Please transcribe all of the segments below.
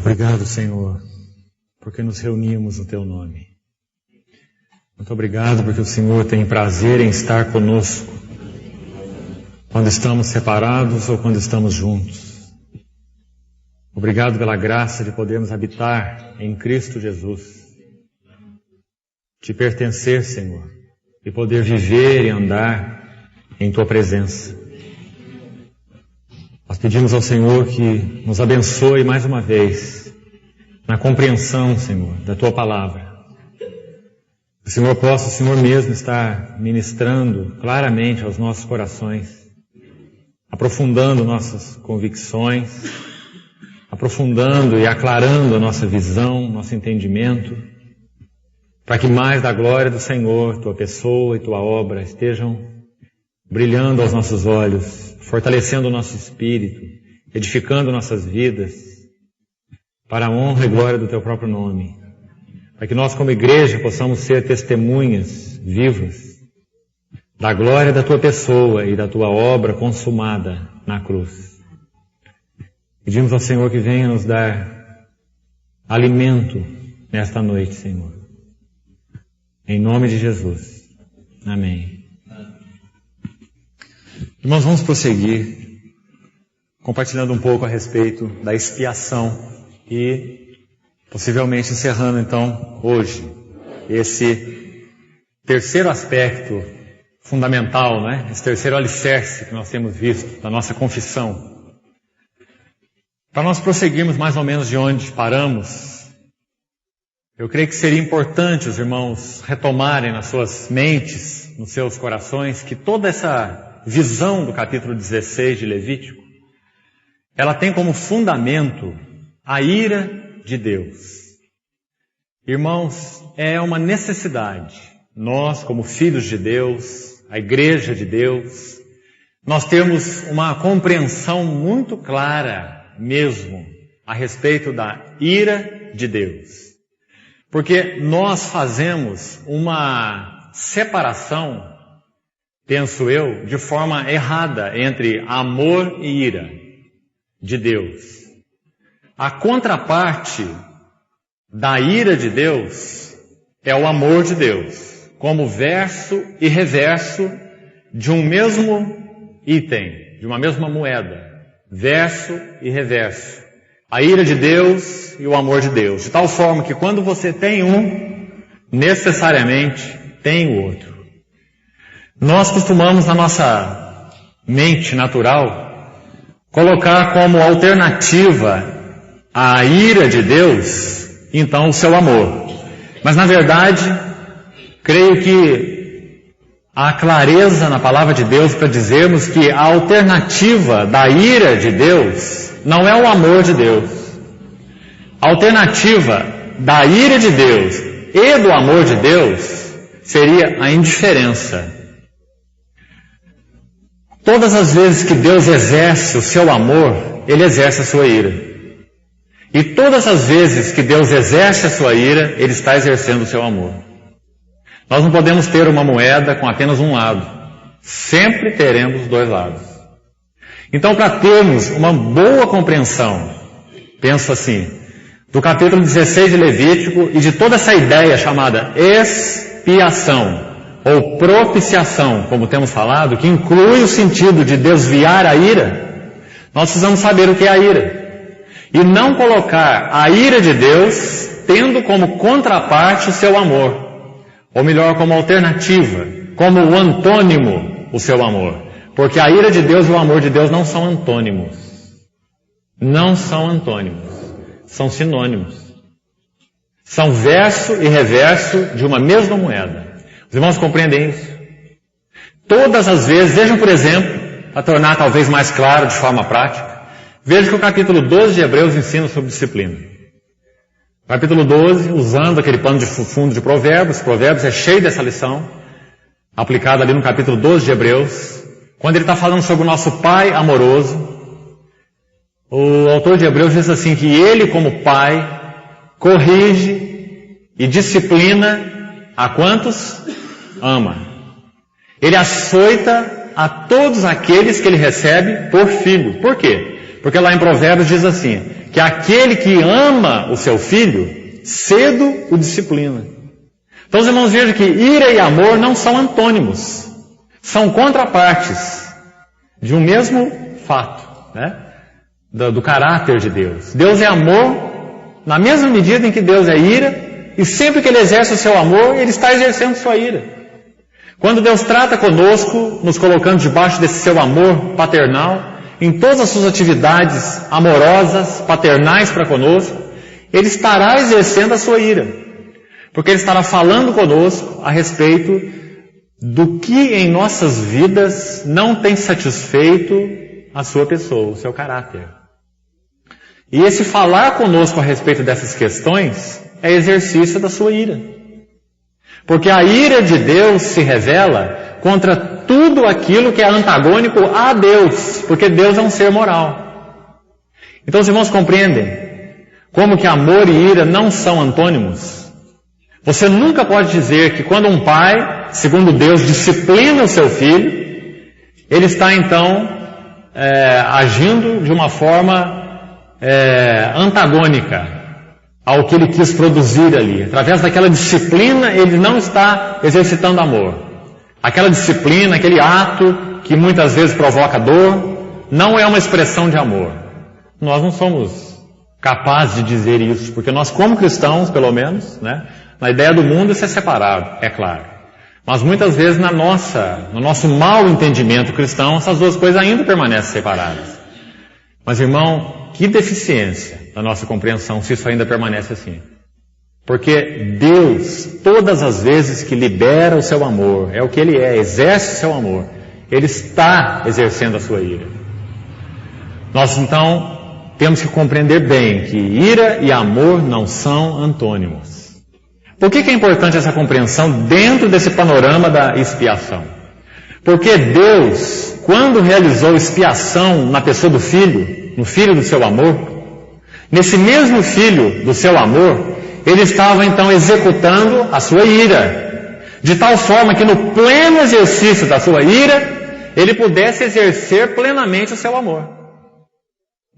Obrigado, Senhor, porque nos reunimos no Teu nome. Muito obrigado porque o Senhor tem prazer em estar conosco, quando estamos separados ou quando estamos juntos. Obrigado pela graça de podermos habitar em Cristo Jesus, te pertencer, Senhor, e poder viver e andar em Tua presença. Nós pedimos ao Senhor que nos abençoe mais uma vez na compreensão, Senhor, da Tua palavra. Que o Senhor possa, o Senhor mesmo, estar ministrando claramente aos nossos corações, aprofundando nossas convicções, aprofundando e aclarando a nossa visão, nosso entendimento, para que mais da glória do Senhor, Tua pessoa e Tua obra estejam brilhando aos nossos olhos, fortalecendo o nosso espírito, edificando nossas vidas, para a honra e glória do Teu próprio nome. Para que nós como igreja possamos ser testemunhas vivas da glória da Tua pessoa e da Tua obra consumada na cruz. Pedimos ao Senhor que venha nos dar alimento nesta noite, Senhor. Em nome de Jesus. Amém. Irmãos, vamos prosseguir compartilhando um pouco a respeito da expiação e possivelmente encerrando então hoje esse terceiro aspecto fundamental, né? Esse terceiro alicerce que nós temos visto da nossa confissão. Para nós prosseguirmos mais ou menos de onde paramos, eu creio que seria importante os irmãos retomarem nas suas mentes, nos seus corações, que toda essa visão do capítulo 16 de Levítico, ela tem como fundamento a ira de Deus. Irmãos, é uma necessidade, nós como filhos de Deus, a igreja de Deus, nós temos uma compreensão muito clara mesmo a respeito da ira de Deus. Porque nós fazemos uma separação, penso eu, de forma errada entre amor e ira de Deus. A contraparte da ira de Deus é o amor de Deus, como verso e reverso de um mesmo item, de uma mesma moeda. Verso e reverso. A ira de Deus e o amor de Deus. De tal forma que quando você tem um, necessariamente tem o outro. Nós costumamos na nossa mente natural colocar como alternativa à ira de Deus, então o seu amor. Mas na verdade, creio que há clareza na palavra de Deus para dizermos que a alternativa da ira de Deus não é o amor de Deus. A alternativa da ira de Deus e do amor de Deus seria a indiferença. Todas as vezes que Deus exerce o seu amor, Ele exerce a sua ira. E todas as vezes que Deus exerce a sua ira, Ele está exercendo o seu amor. Nós não podemos ter uma moeda com apenas um lado. Sempre teremos os dois lados. Então, para termos uma boa compreensão, penso assim, do capítulo 16 de Levítico e de toda essa ideia chamada expiação ou propiciação, como temos falado, que inclui o sentido de desviar a ira, nós precisamos saber o que é a ira. E não colocar a ira de Deus tendo como contraparte o seu amor. Ou melhor, como alternativa, como o antônimo, o seu amor. Porque a ira de Deus e o amor de Deus não são antônimos. Não são antônimos. São sinônimos. São verso e reverso de uma mesma moeda. Os irmãos compreendem isso? Todas as vezes, vejam por exemplo, para tornar talvez mais claro de forma prática, vejam que o capítulo 12 de Hebreus ensina sobre disciplina. Capítulo 12, usando aquele pano de fundo de Provérbios é cheio dessa lição, aplicada ali no capítulo 12 de Hebreus, quando ele está falando sobre o nosso Pai amoroso, o autor de Hebreus diz assim, que ele como Pai corrige e disciplina a quantos ama. Ele açoita a todos aqueles que ele recebe por filho. Por quê? Porque lá em Provérbios diz assim, que aquele que ama o seu filho, cedo o disciplina. Então os irmãos vejam que ira e amor não são antônimos, são contrapartes de um mesmo fato, né? Do caráter de Deus. Deus é amor na mesma medida em que Deus é ira, e sempre que Ele exerce o seu amor, Ele está exercendo sua ira. Quando Deus trata conosco, nos colocando debaixo desse seu amor paternal, em todas as suas atividades amorosas, paternais para conosco, Ele estará exercendo a sua ira. Porque Ele estará falando conosco a respeito do que em nossas vidas não tem satisfeito a sua pessoa, o seu caráter. E esse falar conosco a respeito dessas questões é exercício da sua ira. Porque a ira de Deus se revela contra tudo aquilo que é antagônico a Deus, porque Deus é um ser moral. Então os irmãos compreendem como que amor e ira não são antônimos? Você nunca pode dizer que quando um pai, segundo Deus, disciplina o seu filho, ele está então agindo de uma forma antagônica ao que ele quis produzir ali. Através daquela disciplina, ele não está exercitando amor. Aquela disciplina, aquele ato que muitas vezes provoca dor, não é uma expressão de amor. Nós não somos capazes de dizer isso, porque nós, como cristãos, pelo menos, né, na ideia do mundo isso é separado, é claro. Mas muitas vezes no nosso mau entendimento cristão, essas duas coisas ainda permanecem separadas. Mas, irmão, que deficiência da nossa compreensão se isso ainda permanece assim. Porque Deus, todas as vezes que libera o seu amor, é o que Ele é, exerce o seu amor, Ele está exercendo a sua ira. Nós, então, temos que compreender bem que ira e amor não são antônimos. Por que é importante essa compreensão dentro desse panorama da expiação? Porque Deus, quando realizou expiação na pessoa do Filho, no Filho do seu amor, nesse mesmo Filho do seu amor, Ele estava então executando a sua ira, de tal forma que no pleno exercício da sua ira, Ele pudesse exercer plenamente o seu amor.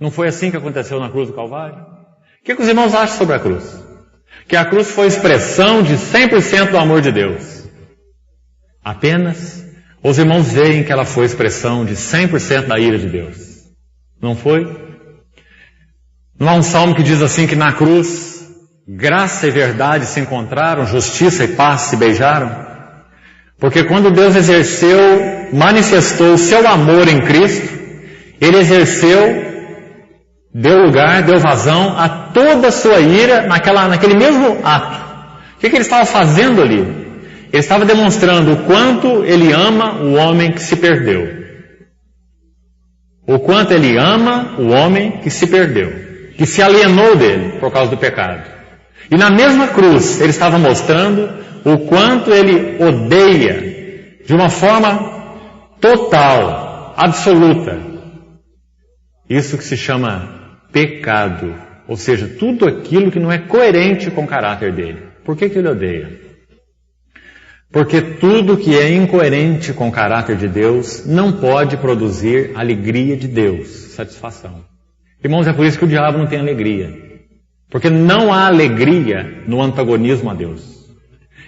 Não foi assim que aconteceu na cruz do Calvário? O que os irmãos acham sobre a cruz? Que a cruz foi expressão de 100% do amor de Deus. Apenas os irmãos veem que ela foi expressão de 100% da ira de Deus. Não foi? Não há um salmo que diz assim que na cruz graça e verdade se encontraram, justiça e paz se beijaram? Porque quando Deus manifestou o seu amor em Cristo, Ele exerceu, deu lugar, deu vazão a toda a sua ira naquele mesmo ato. O que Ele estava fazendo ali? Ele estava demonstrando o quanto Ele ama o homem que se perdeu. O quanto Ele ama o homem que se perdeu, que se alienou dele por causa do pecado. E na mesma cruz, Ele estava mostrando o quanto Ele odeia, de uma forma total, absoluta, isso que se chama pecado, ou seja, tudo aquilo que não é coerente com o caráter dele. Por que Ele odeia? Porque tudo que é incoerente com o caráter de Deus não pode produzir alegria de Deus, satisfação. Irmãos, é por isso que o diabo não tem alegria. Porque não há alegria no antagonismo a Deus.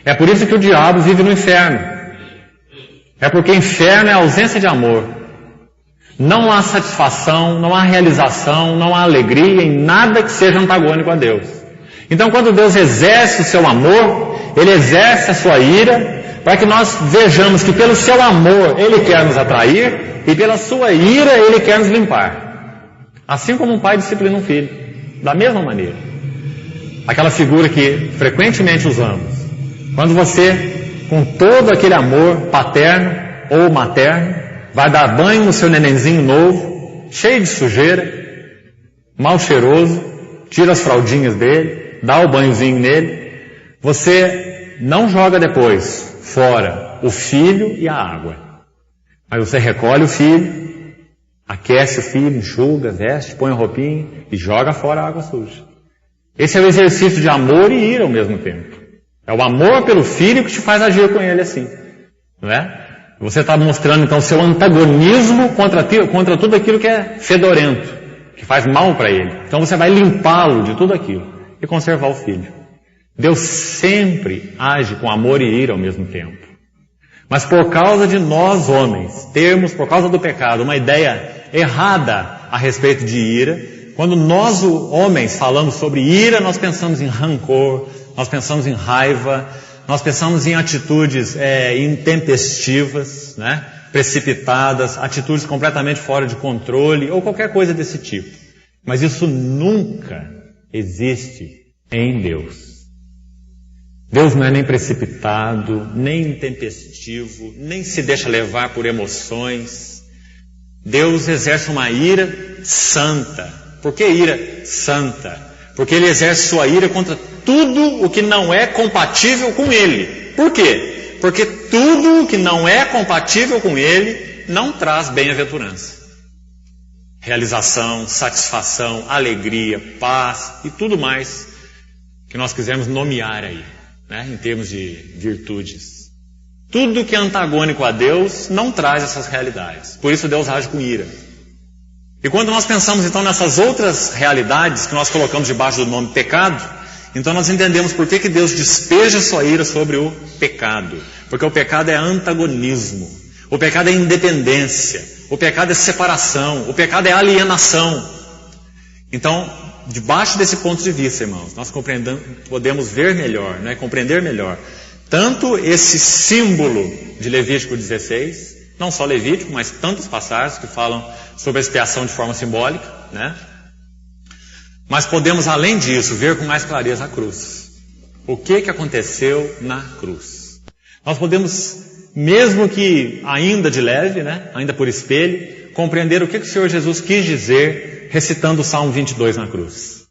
É por isso que o diabo vive no inferno. É porque inferno é a ausência de amor. Não há satisfação, não há realização, não há alegria em nada que seja antagônico a Deus. Então, quando Deus exerce o seu amor, Ele exerce a sua ira, para que nós vejamos que pelo seu amor Ele quer nos atrair, e pela sua ira Ele quer nos limpar. Assim como um pai disciplina um filho, da mesma maneira. Aquela figura que frequentemente usamos. Quando você, com todo aquele amor paterno ou materno, vai dar banho no seu nenenzinho novo, cheio de sujeira, mal cheiroso, tira as fraldinhas dele, dá o banhozinho nele, você não joga depois fora o filho e a água, mas você recolhe o filho, aquece o filho, enxuga, veste, põe a roupinha e joga fora a água suja. Esse é o exercício de amor e ira ao mesmo tempo. É o amor pelo filho que te faz agir com ele assim, não é? Você está mostrando então seu antagonismo contra tudo aquilo que é fedorento, que faz mal para ele. Então você vai limpá-lo de tudo aquilo e conservar o filho. Deus sempre age com amor e ira ao mesmo tempo. Mas por causa de nós homens termos, por causa do pecado, uma ideia errada a respeito de ira, quando nós homens falamos sobre ira, nós pensamos em rancor, nós pensamos em raiva, nós pensamos em atitudes intempestivas, né? Precipitadas, atitudes completamente fora de controle, ou qualquer coisa desse tipo. Mas isso nunca existe em Deus. Deus não é nem precipitado, nem intempestivo, nem se deixa levar por emoções. Deus exerce uma ira santa. Por que ira santa? Porque Ele exerce sua ira contra tudo o que não é compatível com Ele. Por quê? Porque tudo o que não é compatível com Ele não traz bem-aventurança. Realização, satisfação, alegria, paz e tudo mais que nós quisermos nomear aí, né, em termos de virtudes. Tudo que é antagônico a Deus não traz essas realidades. Por isso Deus age com ira. E quando nós pensamos então nessas outras realidades que nós colocamos debaixo do nome pecado, então nós entendemos por que Deus despeja sua ira sobre o pecado. Porque o pecado é antagonismo. O pecado é independência. O pecado é separação. O pecado é alienação. Então, debaixo desse ponto de vista, irmãos, nós podemos ver melhor, né, compreender melhor, tanto esse símbolo de Levítico 16, não só Levítico, mas tantas passagens que falam sobre a expiação de forma simbólica, né? Mas podemos, além disso, ver com mais clareza a cruz. O que aconteceu na cruz? Nós podemos, mesmo que ainda de leve, né, ainda por espelho, compreender o que o Senhor Jesus quis dizer recitando o Salmo 22 na cruz.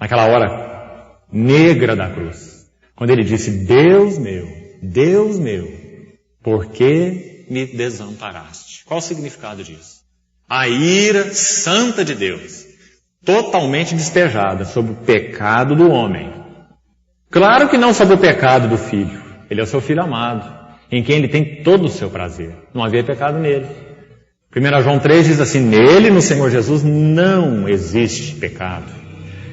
Naquela hora negra da cruz. Quando ele disse, Deus meu, por que me desamparaste? Qual o significado disso? A ira santa de Deus, totalmente despejada sobre o pecado do homem. Claro que não sobre o pecado do Filho. Ele é o seu Filho amado, em quem ele tem todo o seu prazer. Não havia pecado nele. 1 João 3 diz assim, nele, no Senhor Jesus, não existe pecado.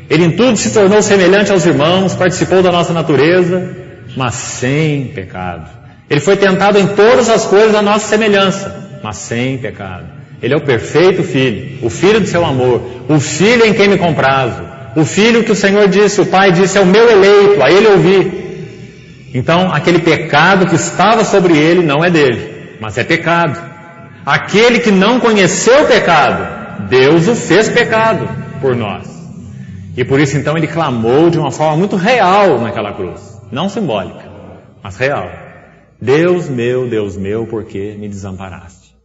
Ele em tudo se tornou semelhante aos irmãos, participou da nossa natureza, mas sem pecado. Ele foi tentado em todas as coisas da nossa semelhança, mas sem pecado. Ele é o perfeito Filho, o Filho do seu amor, o Filho em quem me comprazo, o Filho que o Senhor disse, o Pai disse, é o meu eleito, a Ele ouvi. Então, aquele pecado que estava sobre ele não é dele, mas é pecado. Aquele que não conheceu o pecado, Deus o fez pecado por nós. E por isso então ele clamou de uma forma muito real naquela cruz. Não simbólica, mas real. Deus meu, por que me desamparaste?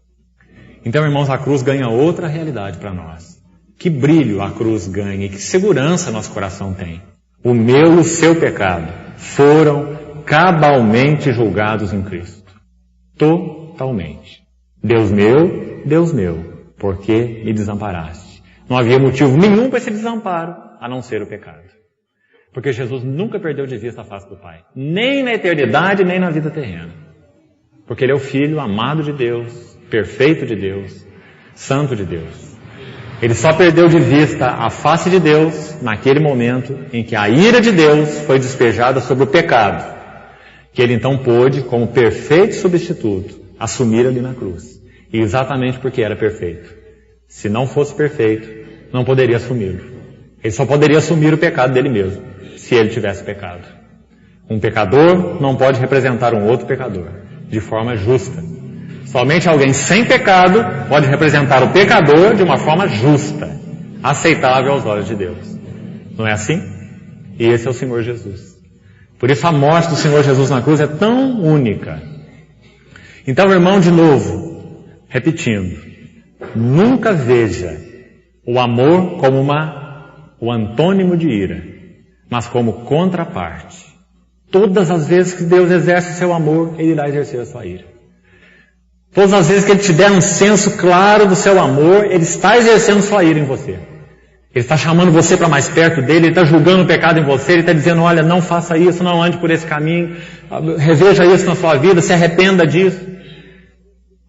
Então, irmãos, a cruz ganha outra realidade para nós. Que brilho a cruz ganha e que segurança nosso coração tem. O meu e o seu pecado foram cabalmente julgados em Cristo. Totalmente. Deus meu, por que me desamparaste? Não havia motivo nenhum para esse desamparo, a não ser o pecado. Porque Jesus nunca perdeu de vista a face do Pai. Nem na eternidade, nem na vida terrena. Porque Ele é o Filho amado de Deus, perfeito de Deus, santo de Deus. Ele só perdeu de vista a face de Deus naquele momento em que a ira de Deus foi despejada sobre o pecado. Que Ele então pôde, como perfeito substituto, assumir ali na cruz. E exatamente porque era perfeito. Se não fosse perfeito, não poderia assumi-lo. Ele só poderia assumir o pecado dele mesmo, se ele tivesse pecado. Um pecador não pode representar um outro pecador, de forma justa. Somente alguém sem pecado pode representar o pecador de uma forma justa, aceitável aos olhos de Deus. Não é assim? E esse é o Senhor Jesus. Por isso a morte do Senhor Jesus na cruz é tão única. Então, irmão, de novo, repetindo, nunca veja o amor como o antônimo de ira, mas como contraparte. Todas as vezes que Deus exerce o seu amor, Ele irá exercer a sua ira. Todas as vezes que Ele te der um senso claro do seu amor, Ele está exercendo sua ira em você. Ele está chamando você para mais perto dele, Ele está julgando o pecado em você, Ele está dizendo, olha, não faça isso, não ande por esse caminho, reveja isso na sua vida, se arrependa disso.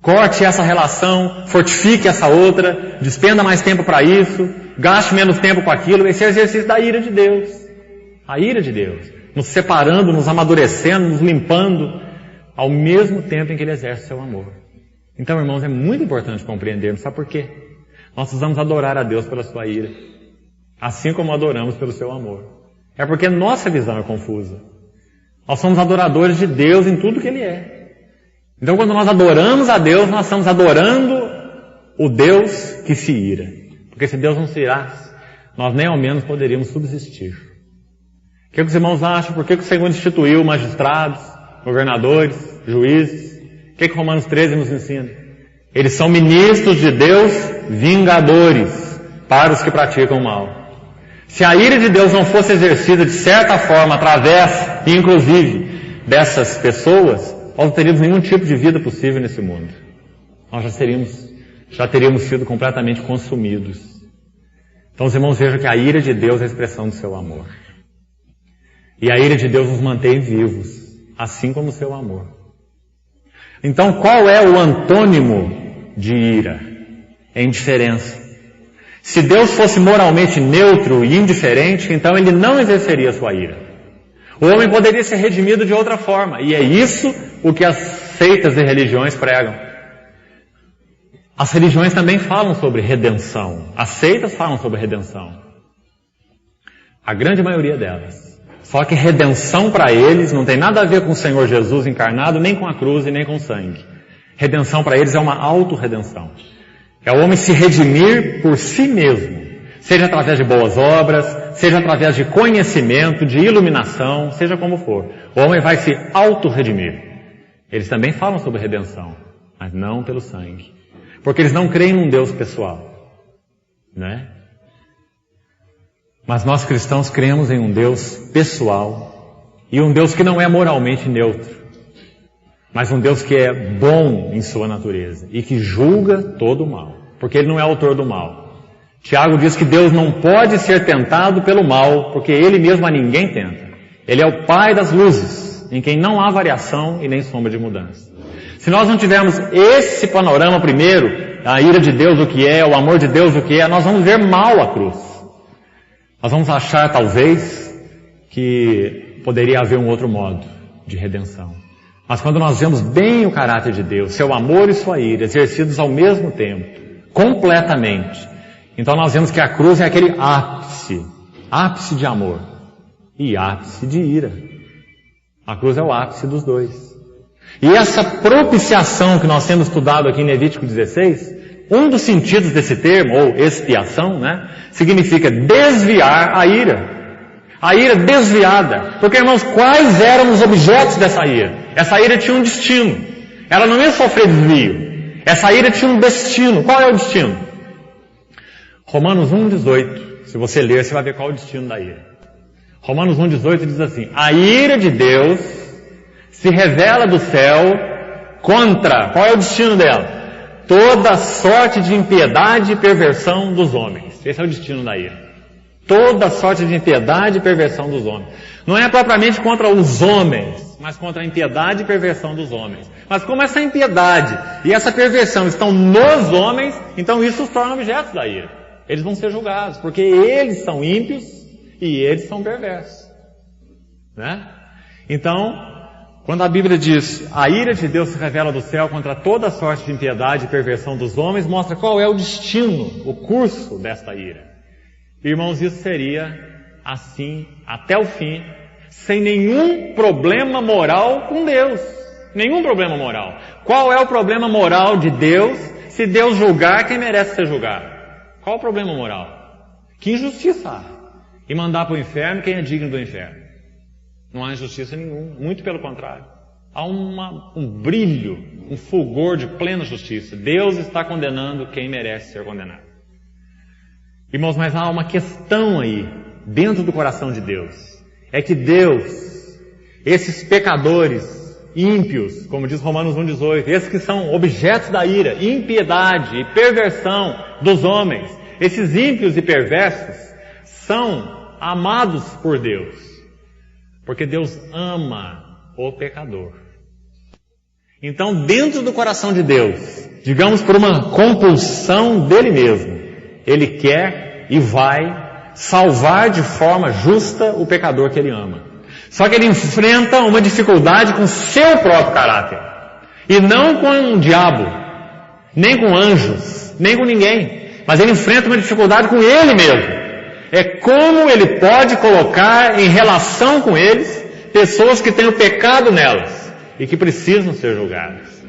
Corte essa relação, fortifique essa outra, despenda mais tempo para isso, gaste menos tempo com aquilo. Esse é o exercício da ira de Deus. A ira de Deus. Nos separando, nos amadurecendo, nos limpando, ao mesmo tempo em que Ele exerce o seu amor. Então, irmãos, é muito importante compreendermos. Sabe por quê? Nós precisamos adorar a Deus pela sua ira, assim como adoramos pelo seu amor. É porque nossa visão é confusa. Nós somos adoradores de Deus em tudo que Ele é. Então, quando nós adoramos a Deus, nós estamos adorando o Deus que se ira. Porque se Deus não se irasse, nós nem ao menos poderíamos subsistir. O que os irmãos acham? Por que o Senhor instituiu magistrados, governadores, juízes? O que Romanos 13 nos ensina? Eles são ministros de Deus, vingadores para os que praticam o mal. Se a ira de Deus não fosse exercida de certa forma, através, inclusive, dessas pessoas, nós não teríamos nenhum tipo de vida possível nesse mundo. Nós já teríamos sido completamente consumidos. Então os irmãos vejam que a ira de Deus é a expressão do seu amor. E a ira de Deus nos mantém vivos, assim como o seu amor. Então qual é o antônimo de ira? É indiferença. Se Deus fosse moralmente neutro e indiferente, então Ele não exerceria a sua ira. O homem poderia ser redimido de outra forma. E é isso o que as seitas e religiões pregam. As religiões também falam sobre redenção. As seitas falam sobre redenção. A grande maioria delas. Só que redenção para eles não tem nada a ver com o Senhor Jesus encarnado, nem com a cruz e nem com o sangue. Redenção para eles é uma autorredenção. É o homem se redimir por si mesmo. Seja através de boas obras, seja através de conhecimento, de iluminação, seja como for. O homem vai se auto-redimir. Eles também falam sobre redenção, mas não pelo sangue. Porque eles não creem num Deus pessoal, né? Mas nós cristãos cremos em um Deus pessoal e um Deus que não é moralmente neutro, mas um Deus que é bom em sua natureza e que julga todo o mal, porque Ele não é autor do mal. Tiago diz que Deus não pode ser tentado pelo mal, porque Ele mesmo a ninguém tenta. Ele é o Pai das luzes, em quem não há variação e nem sombra de mudança. Se nós não tivermos esse panorama primeiro, a ira de Deus o que é, o amor de Deus o que é, nós vamos ver mal a cruz. Nós vamos achar talvez que poderia haver um outro modo de redenção. Mas quando nós vemos bem o caráter de Deus, seu amor e sua ira, exercidos ao mesmo tempo, completamente, então nós vemos que a cruz é aquele ápice de amor e ápice de ira. A cruz é o ápice dos dois. E essa propiciação que nós temos estudado aqui em Levítico 16, um dos sentidos desse termo, ou expiação, né, significa desviar a ira. A ira desviada. Porque, irmãos, quais eram os objetos dessa ira? Essa ira tinha um destino. Ela não ia sofrer desvio. Essa ira tinha um destino. Qual é o destino? Romanos 1,18. Se você ler, você vai ver qual é o destino da ira. Romanos 1,18 diz assim: a ira de Deus se revela do céu contra... Qual é o destino dela? Toda sorte de impiedade e perversão dos homens. Esse é o destino da ira. Toda sorte de impiedade e perversão dos homens. Não é propriamente contra os homens, mas contra a impiedade e perversão dos homens. Mas como essa impiedade e essa perversão estão nos homens, então isso os torna objetos da ira. Eles vão ser julgados, porque eles são ímpios e eles são perversos. Né? Então, quando a Bíblia diz, a ira de Deus se revela do céu contra toda sorte de impiedade e perversão dos homens, mostra qual é o destino, o curso desta ira. Irmãos, isso seria assim até o fim, sem nenhum problema moral com Deus. Nenhum problema moral. Qual é o problema moral de Deus se Deus julgar quem merece ser julgado? Qual o problema moral? Que injustiça há? E mandar para o inferno quem é digno do inferno. Não há injustiça nenhuma, muito pelo contrário. Há um brilho, um fulgor de plena justiça. Deus está condenando quem merece ser condenado. Irmãos, mas há uma questão aí, dentro do coração de Deus. É que Deus, esses pecadores ímpios, como diz Romanos 1,18, esses que são objetos da ira, impiedade e perversão dos homens, esses ímpios e perversos, são amados por Deus. Porque Deus ama o pecador. Então, dentro do coração de Deus, digamos por uma compulsão dele mesmo, ele quer e vai salvar de forma justa o pecador que ele ama. Só que ele enfrenta uma dificuldade com seu próprio caráter. E não com o diabo, nem com anjos, nem com ninguém. Mas ele enfrenta uma dificuldade com ele mesmo. É como ele pode colocar em relação com eles pessoas que têm o pecado nelas e que precisam ser julgadas.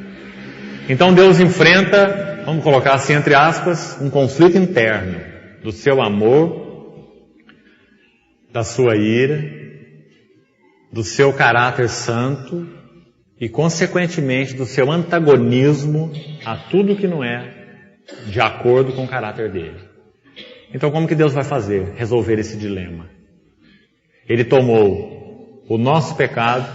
Então Deus enfrenta, vamos colocar assim entre aspas, um conflito interno do seu amor, da sua ira, do seu caráter santo e, consequentemente, do seu antagonismo a tudo que não é de acordo com o caráter dele. Então, como que Deus vai fazer? Resolver esse dilema. Ele tomou o nosso pecado,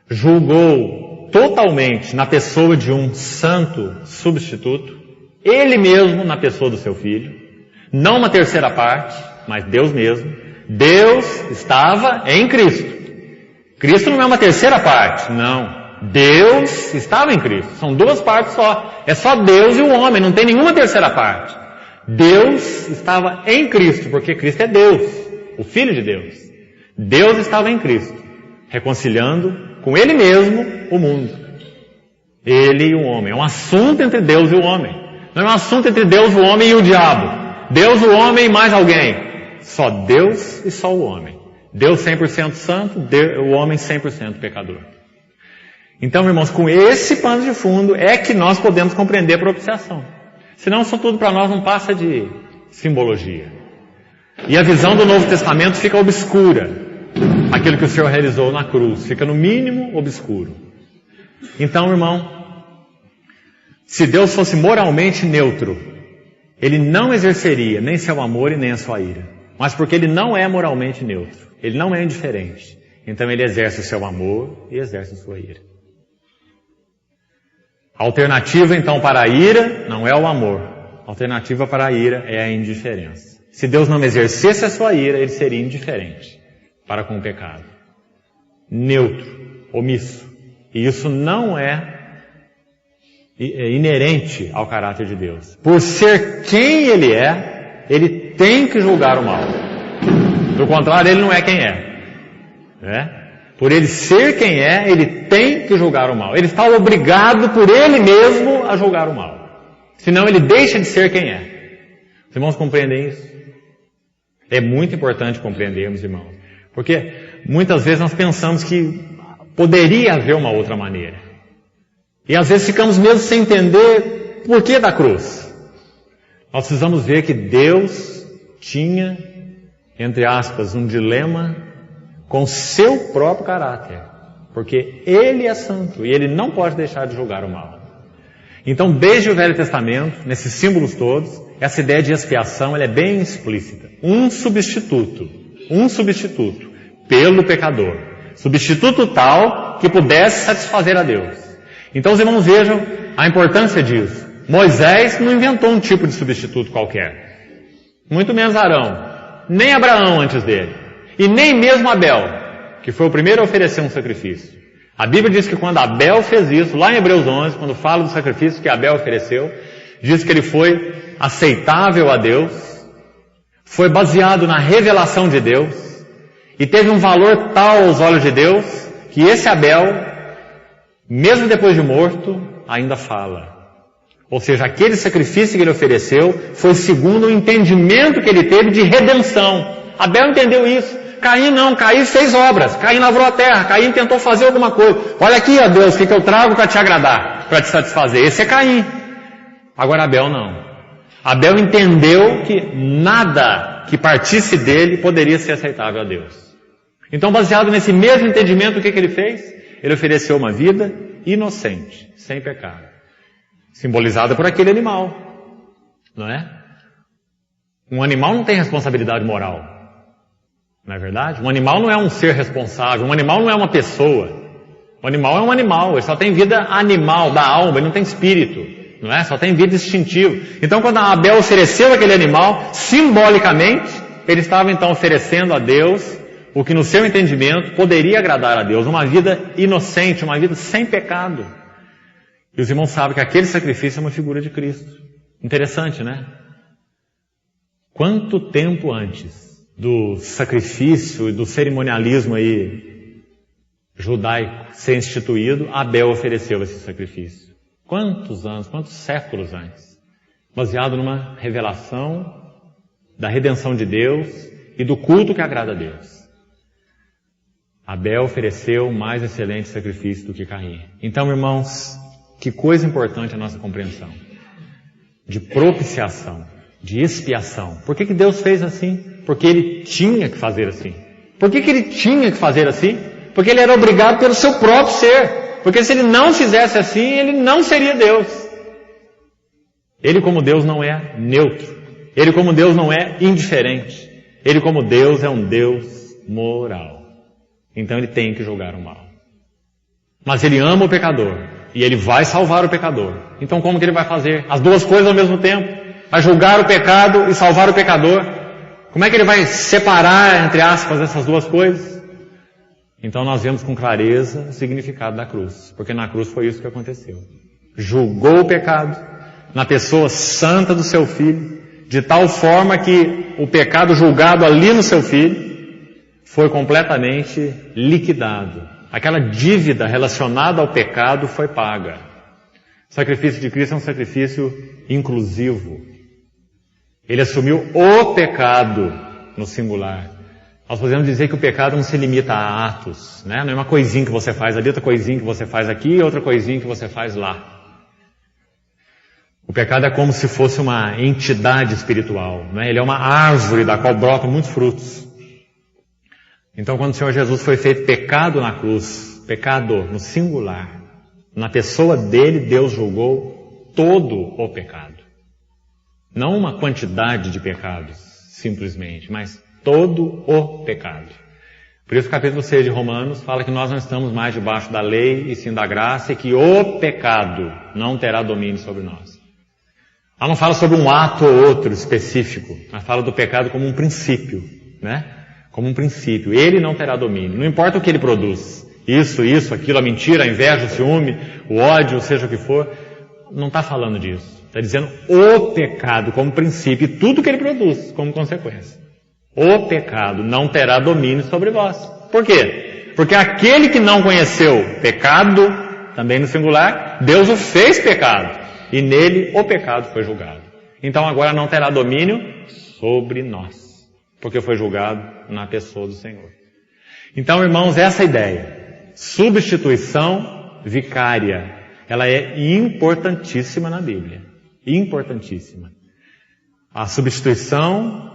julgou totalmente na pessoa de um santo substituto, ele mesmo na pessoa do seu filho, não uma terceira parte, mas Deus mesmo. Deus estava em Cristo. Cristo não é uma terceira parte, não. Deus estava em Cristo. São duas partes só. É só Deus e o homem, não tem nenhuma terceira parte. Deus estava em Cristo, porque Cristo é Deus, o Filho de Deus. Deus estava em Cristo, reconciliando com Ele mesmo o mundo. Ele e o homem. É um assunto entre Deus e o homem. Não é um assunto entre Deus, o homem e o diabo. Deus, o homem e mais alguém. Só Deus e só o homem. Deus 100% santo, o homem 100% pecador. Então, irmãos, com esse pano de fundo é que nós podemos compreender a propiciação. Senão isso tudo para nós não passa de simbologia. E a visão do Novo Testamento fica obscura. Aquilo que o Senhor realizou na cruz fica no mínimo obscuro. Então, irmão, se Deus fosse moralmente neutro, Ele não exerceria nem seu amor e nem a sua ira. Mas porque Ele não é moralmente neutro, Ele não é indiferente, então Ele exerce o seu amor e exerce a sua ira. A alternativa, então, para a ira não é o amor. A alternativa para a ira é a indiferença. Se Deus não exercesse a sua ira, Ele seria indiferente para com o pecado. Neutro, omisso. E isso não é inerente ao caráter de Deus. Por ser quem Ele é, Ele tem que julgar o mal. Do contrário, Ele não é quem é. Por Ele ser quem é, Ele tem que julgar o mal. Ele está obrigado por Ele mesmo a julgar o mal. Senão Ele deixa de ser quem é. Os irmãos compreendem isso? É muito importante compreendermos, irmãos. Porque muitas vezes nós pensamos que poderia haver uma outra maneira. E às vezes ficamos mesmo sem entender por que da cruz. Nós precisamos ver que Deus tinha, entre aspas, um dilema com seu próprio caráter. Porque Ele é santo e Ele não pode deixar de julgar o mal. Então, desde o Velho Testamento, nesses símbolos todos, essa ideia de expiação ela é bem explícita. Um substituto pelo pecador. Substituto tal que pudesse satisfazer a Deus. Então os irmãos vejam a importância disso. Moisés não inventou um tipo de substituto qualquer. Muito menos Arão. Nem Abraão antes dele. E nem mesmo Abel, que foi o primeiro a oferecer um sacrifício. A Bíblia diz que quando Abel fez isso, lá em Hebreus 11, quando fala do sacrifício que Abel ofereceu, diz que ele foi aceitável a Deus, foi baseado na revelação de Deus, e teve um valor tal aos olhos de Deus, que esse Abel, mesmo depois de morto, ainda fala. Ou seja, aquele sacrifício que ele ofereceu foi segundo o entendimento que ele teve de redenção. Abel entendeu isso. Caim não, Caim fez obras, Caim lavrou a terra, Caim tentou fazer alguma coisa. Olha aqui, ó Deus, o que eu trago para te agradar, para te satisfazer. Esse é Caim. Agora Abel não. Abel entendeu que nada que partisse dele poderia ser aceitável a Deus. Então, baseado nesse mesmo entendimento, o que ele fez? Ele ofereceu uma vida inocente, sem pecado. Simbolizada por aquele animal. Não é? Um animal não tem responsabilidade moral. Não é verdade? Um animal não é um ser responsável. Um animal não é uma pessoa. O animal é um animal. Ele só tem vida animal, da alma. Ele não tem espírito. Não é? Só tem vida instintiva. Então, quando Abel ofereceu aquele animal, simbolicamente, ele estava então oferecendo a Deus o que no seu entendimento poderia agradar a Deus. Uma vida inocente, uma vida sem pecado. E os irmãos sabem que aquele sacrifício é uma figura de Cristo. Interessante, né? Quanto tempo antes do sacrifício e do cerimonialismo aí judaico ser instituído, Abel ofereceu esse sacrifício? Quantos anos, quantos séculos antes? Baseado numa revelação da redenção de Deus e do culto que agrada a Deus. Abel ofereceu mais excelente sacrifício do que Caim. Então, irmãos, que coisa importante a nossa compreensão de propiciação, de expiação. Por que Deus fez assim? Porque Ele tinha que fazer assim. Por que Ele tinha que fazer assim? Porque Ele era obrigado pelo seu próprio ser. Porque se Ele não fizesse assim, Ele não seria Deus. Ele como Deus não é neutro. Ele como Deus não é indiferente. Ele como Deus é um Deus moral. Então Ele tem que julgar o mal. Mas Ele ama o pecador. E Ele vai salvar o pecador. Então como que Ele vai fazer as duas coisas ao mesmo tempo? Vai julgar o pecado e salvar o pecador. Como é que Ele vai separar, entre aspas, essas duas coisas? Então nós vemos com clareza o significado da cruz. Porque na cruz foi isso que aconteceu. Julgou o pecado na pessoa santa do seu Filho, de tal forma que o pecado julgado ali no seu Filho foi completamente liquidado. Aquela dívida relacionada ao pecado foi paga. O sacrifício de Cristo é um sacrifício inclusivo. Ele assumiu o pecado no singular. Nós podemos dizer que o pecado não se limita a atos, né? Não é uma coisinha que você faz ali, outra coisinha que você faz aqui e outra coisinha que você faz lá. O pecado é como se fosse uma entidade espiritual, né? Ele é uma árvore da qual brotam muitos frutos. Então, quando o Senhor Jesus foi feito pecado na cruz, pecado no singular, na pessoa dele, Deus julgou todo o pecado. Não uma quantidade de pecados, simplesmente, mas todo o pecado. Por isso o capítulo 6 de Romanos fala que nós não estamos mais debaixo da lei e sim da graça e que o pecado não terá domínio sobre nós. Ela não fala sobre um ato ou outro específico, ela fala do pecado como um princípio, né? Como um princípio. Ele não terá domínio. Não importa o que ele produz. Isso, aquilo, a mentira, a inveja, o ciúme, o ódio, seja o que for. Não está falando disso. Está dizendo o pecado como princípio e tudo que ele produz como consequência. O pecado não terá domínio sobre vós. Por quê? Porque aquele que não conheceu pecado, também no singular, Deus o fez pecado. E nele o pecado foi julgado. Então agora não terá domínio sobre nós. Porque foi julgado na pessoa do Senhor. Então, irmãos, essa ideia, substituição vicária, ela é importantíssima na Bíblia. Importantíssima. A substituição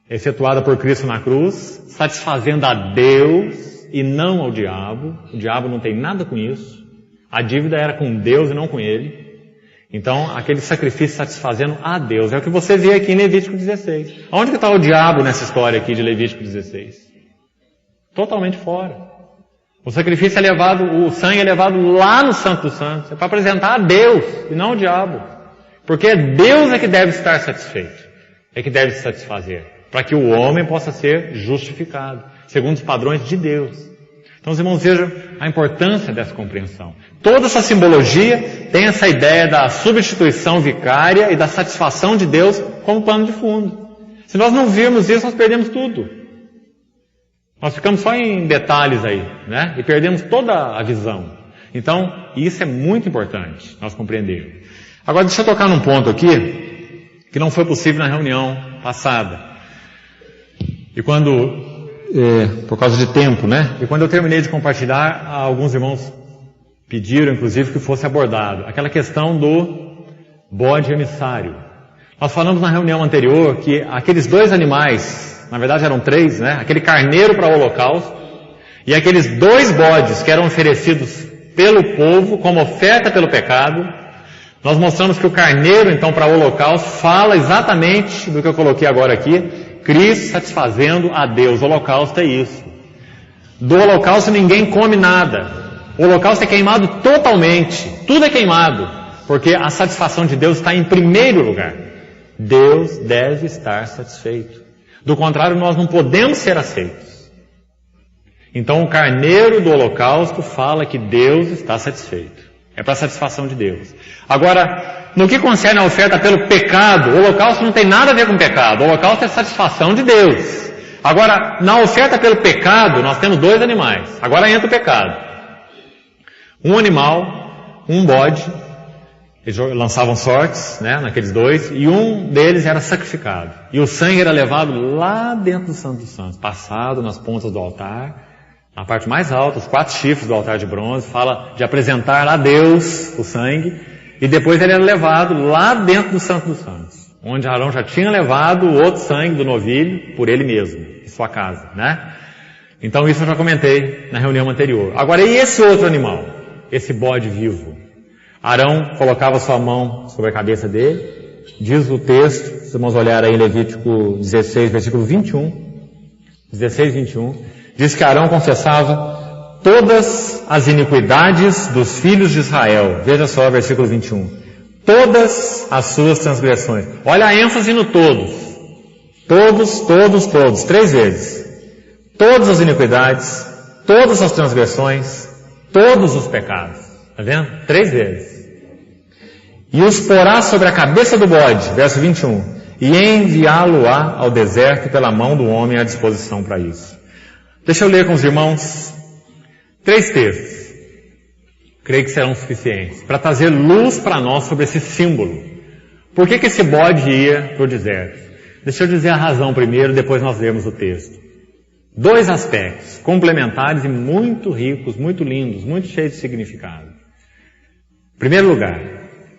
efetuada por Cristo na cruz, satisfazendo a Deus e não ao diabo. O diabo não tem nada com isso. A dívida era com Deus e não com ele. Então, aquele sacrifício satisfazendo a Deus. É o que você vê aqui em Levítico 16. Onde que está o diabo nessa história aqui de Levítico 16? Totalmente fora. O sacrifício é levado, o sangue é levado lá no Santo dos Santos. É para apresentar a Deus e não ao diabo. Porque Deus é que deve estar satisfeito. É que deve se satisfazer. Para que o homem possa ser justificado. Segundo os padrões de Deus. Então os irmãos vejam a importância dessa compreensão. Toda essa simbologia tem essa ideia da substituição vicária e da satisfação de Deus como pano de fundo. Se nós não virmos isso, nós perdemos tudo. Nós ficamos só em detalhes aí, né? E perdemos toda a visão. Então, isso é muito importante nós compreendermos. Agora deixa eu tocar num ponto aqui que não foi possível na reunião passada. E quando... por causa de tempo, né? E quando eu terminei de compartilhar, alguns irmãos pediram, inclusive, que fosse abordado. Aquela questão do bode emissário. Nós falamos na reunião anterior que aqueles dois animais, na verdade eram três, né? Aquele carneiro para o holocausto e aqueles dois bodes que eram oferecidos pelo povo como oferta pelo pecado. Nós mostramos que o carneiro, então, para o holocausto, fala exatamente do que eu coloquei agora aqui. Cristo satisfazendo a Deus. O holocausto é isso. Do holocausto ninguém come nada. O holocausto é queimado totalmente. Tudo é queimado. Porque a satisfação de Deus está em primeiro lugar. Deus deve estar satisfeito. Do contrário, nós não podemos ser aceitos. Então o carneiro do holocausto fala que Deus está satisfeito. É para a satisfação de Deus. Agora, no que concerne a oferta pelo pecado, o holocausto não tem nada a ver com pecado. O holocausto é satisfação de Deus. Agora, na oferta pelo pecado, nós temos 2 animais. Agora entra o pecado. Um animal, um bode, eles lançavam sortes, né, naqueles 2, e um deles era sacrificado. E o sangue era levado lá dentro do Santo dos Santos, passado nas pontas do altar, na parte mais alta, os 4 chifres do altar de bronze, fala de apresentar a Deus o sangue, e depois ele era levado lá dentro do Santo dos Santos, onde Arão já tinha levado o outro sangue do novilho por ele mesmo, em sua casa, né? Então isso eu já comentei na reunião anterior. Agora, e esse outro animal? Esse bode vivo? Arão colocava sua mão sobre a cabeça dele, diz o texto, vamos olhar aí em Levítico 16, versículo 21, 16, 21, diz que Arão confessava todas as iniquidades dos filhos de Israel. Veja só o versículo 21. Todas as suas transgressões. Olha a ênfase no todos. Todos, todos, todos. 3 vezes. Todas as iniquidades, todas as transgressões, todos os pecados. Está vendo? 3 vezes. E os porá sobre a cabeça do bode, verso 21, e enviá-lo-á ao deserto pela mão do homem à disposição para isso. Deixa eu ler com os irmãos 3 textos. Creio que serão suficientes para trazer luz para nós sobre esse símbolo. Por que esse bode ia para o deserto? Deixa eu dizer a razão primeiro, depois nós lemos o texto. 2 aspectos complementares e muito ricos, muito lindos, muito cheios de significado. Em primeiro lugar,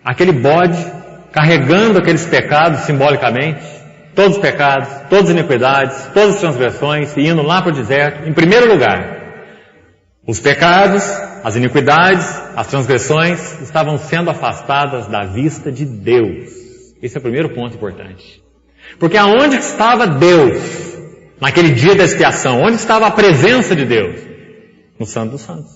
aquele bode carregando aqueles pecados simbolicamente, todos os pecados, todas as iniquidades, todas as transgressões, e indo lá para o deserto. Em primeiro lugar, os pecados, as iniquidades, as transgressões estavam sendo afastadas da vista de Deus. Esse é o primeiro ponto importante. Porque aonde estava Deus naquele dia da expiação? Onde estava a presença de Deus? No Santo dos Santos.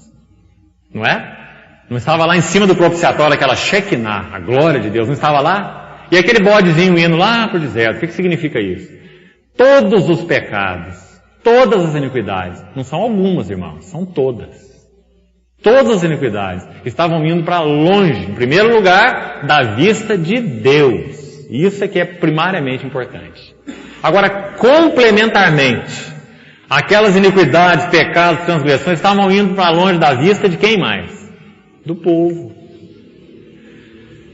Não é? Não estava lá em cima do propiciatório, aquela Shekinah, a glória de Deus, não estava lá? E aquele bodezinho indo lá para o deserto, o que significa isso? Todos os pecados, todas as iniquidades, não são algumas, irmãos, são todas. Todas as iniquidades estavam indo para longe, em primeiro lugar, da vista de Deus. Isso é que é primariamente importante. Agora, complementarmente, aquelas iniquidades, pecados, transgressões estavam indo para longe da vista de quem mais? Do povo.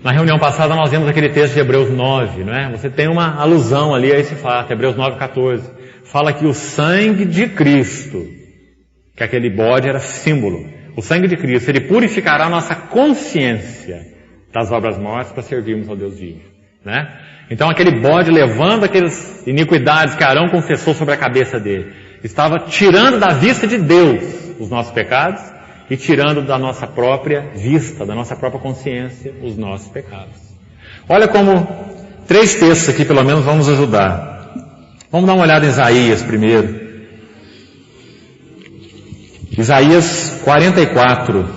Na reunião passada nós vimos aquele texto de Hebreus 9, não é? Você tem uma alusão ali a esse fato, Hebreus 9,14. Fala que o sangue de Cristo, que aquele bode era símbolo, o sangue de Cristo, ele purificará a nossa consciência das obras mortas para servirmos ao Deus vivo, né? Então aquele bode levando aquelas iniquidades que Arão confessou sobre a cabeça dele, estava tirando da vista de Deus os nossos pecados e tirando da nossa própria vista, da nossa própria consciência, os nossos pecados. Olha como 3 textos aqui pelo menos vão nos ajudar. Vamos dar uma olhada em Isaías primeiro. Isaías 44.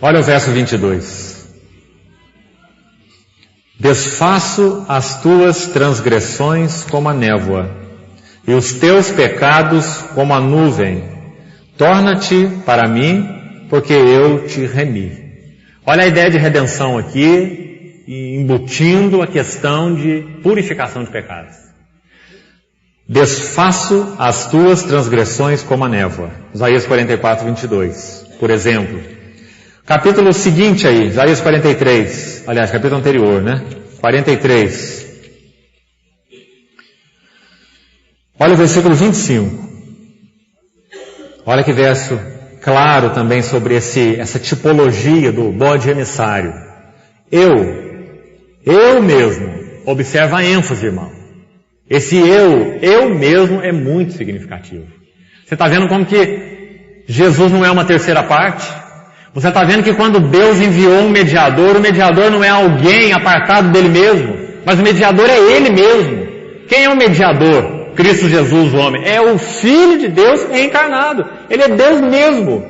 Olha o verso 22. Desfaço as tuas transgressões como a névoa, e os teus pecados como a nuvem. Torna-te para mim, porque eu te remi. Olha a ideia de redenção aqui, embutindo a questão de purificação de pecados. Desfaço as tuas transgressões como a névoa. Isaías 44, 22, por exemplo. Capítulo seguinte aí, Isaías 43, aliás, capítulo anterior, né? 43. Olha o versículo 25. Olha que verso claro também sobre essa tipologia do bode emissário. Eu mesmo, observa a ênfase, irmão. Esse eu mesmo é muito significativo. Você está vendo como que Jesus não é uma terceira parte? Você está vendo que quando Deus enviou um mediador, o mediador não é alguém apartado dele mesmo, mas o mediador é ele mesmo. Quem é o mediador? Cristo Jesus, o homem. É o Filho de Deus reencarnado. Ele é Deus mesmo,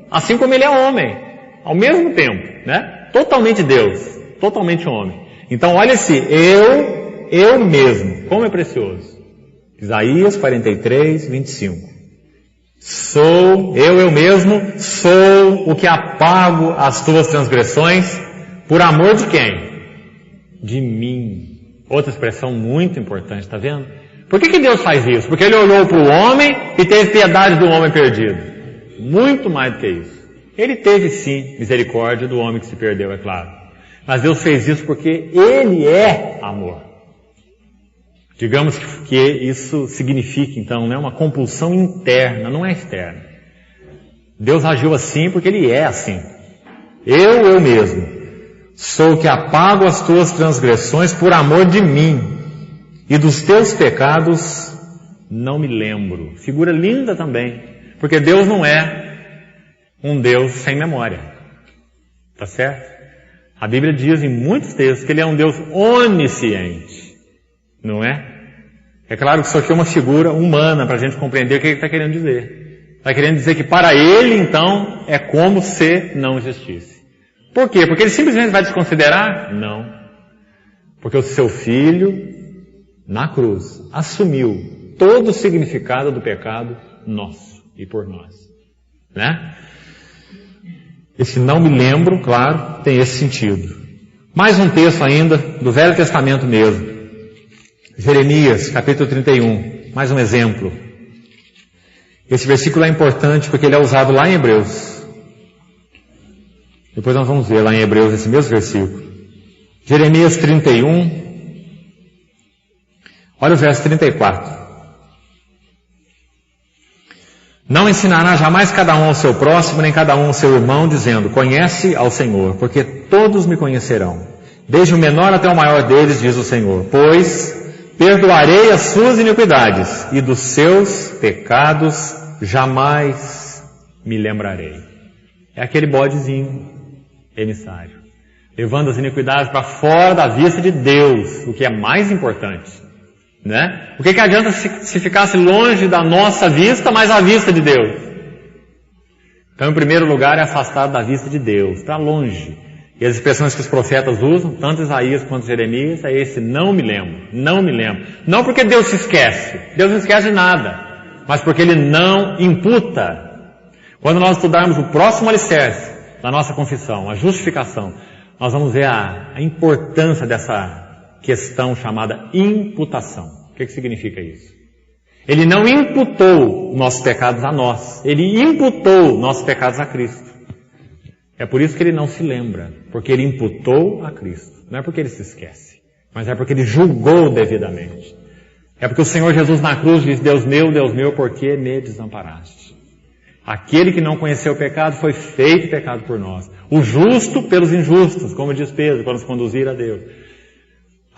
assim como ele é homem, ao mesmo tempo, né? Totalmente Deus, totalmente homem. Então olha esse eu mesmo, como é precioso. Isaías 43, 25. Eu mesmo, sou o que apago as tuas transgressões, por amor de quem? De mim. Outra expressão muito importante, está vendo? Por que Deus faz isso? Porque Ele olhou para o homem e teve piedade do homem perdido. Muito mais do que isso. Ele teve sim misericórdia do homem que se perdeu, é claro. Mas Deus fez isso porque Ele é amor. Digamos que isso significa então, uma compulsão interna, não é externa. Deus agiu assim porque Ele é assim. Eu mesmo, sou o que apago as tuas transgressões por amor de mim, e dos teus pecados não me lembro. Figura linda também, porque Deus não é um Deus sem memória. Tá certo? A Bíblia diz em muitos textos que Ele é um Deus onisciente. Não é? É claro que isso aqui é uma figura humana para a gente compreender o que Ele está querendo dizer. Está querendo dizer que para Ele, então, é como se não existisse. Por quê? Porque Ele simplesmente vai desconsiderar? Não. Porque o seu Filho, na cruz, assumiu todo o significado do pecado nosso e por nós. Né? Esse não me lembro, claro, tem esse sentido. Mais um texto ainda, do Velho Testamento mesmo. Jeremias, capítulo 31. Mais um exemplo. Esse versículo é importante porque ele é usado lá em Hebreus. Depois nós vamos ver lá em Hebreus esse mesmo versículo. Jeremias 31. Olha o verso 34. Não ensinará jamais cada um ao seu próximo, nem cada um ao seu irmão, dizendo, conhece ao Senhor, porque todos me conhecerão, desde o menor até o maior deles, diz o Senhor, pois perdoarei as suas iniquidades, e dos seus pecados jamais me lembrarei. É aquele bodezinho emissário, levando as iniquidades para fora da vista de Deus, o que é mais importante. Né? O que adianta se ficasse longe da nossa vista, mas à vista de Deus? Então, em primeiro lugar, é afastado da vista de Deus, para longe. E as expressões que os profetas usam, tanto Isaías quanto Jeremias, é esse não me lembro, não me lembro. Não porque Deus se esquece, Deus não esquece de nada, mas porque Ele não imputa. Quando nós estudarmos o próximo alicerce da nossa confissão, a justificação, nós vamos ver a importância dessa questão chamada imputação. O que significa isso? Ele não imputou nossos pecados a nós. Ele imputou nossos pecados a Cristo. É por isso que Ele não se lembra. Porque Ele imputou a Cristo. Não é porque Ele se esquece. Mas é porque Ele julgou devidamente. É porque o Senhor Jesus na cruz diz, Deus meu, por que me desamparaste? Aquele que não conheceu o pecado foi feito pecado por nós. O justo pelos injustos, como diz Pedro, para nos conduzir a Deus.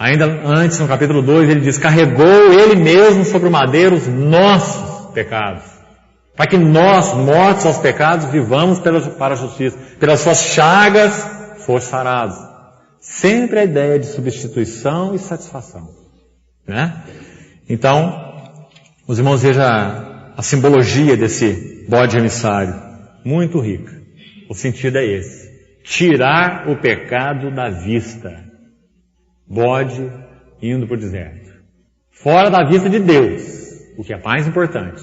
Ainda antes, no capítulo 2, ele diz, carregou Ele mesmo sobre o madeiro os nossos pecados. Para que nós, mortos aos pecados, vivamos para a justiça. Pelas suas chagas, fosse sarados. Sempre a ideia de substituição e satisfação. Né? Então, os irmãos vejam a simbologia desse bode emissário. Muito rica. O sentido é esse. Tirar o pecado da vista. Bode indo para o deserto. Fora da vista de Deus, o que é mais importante.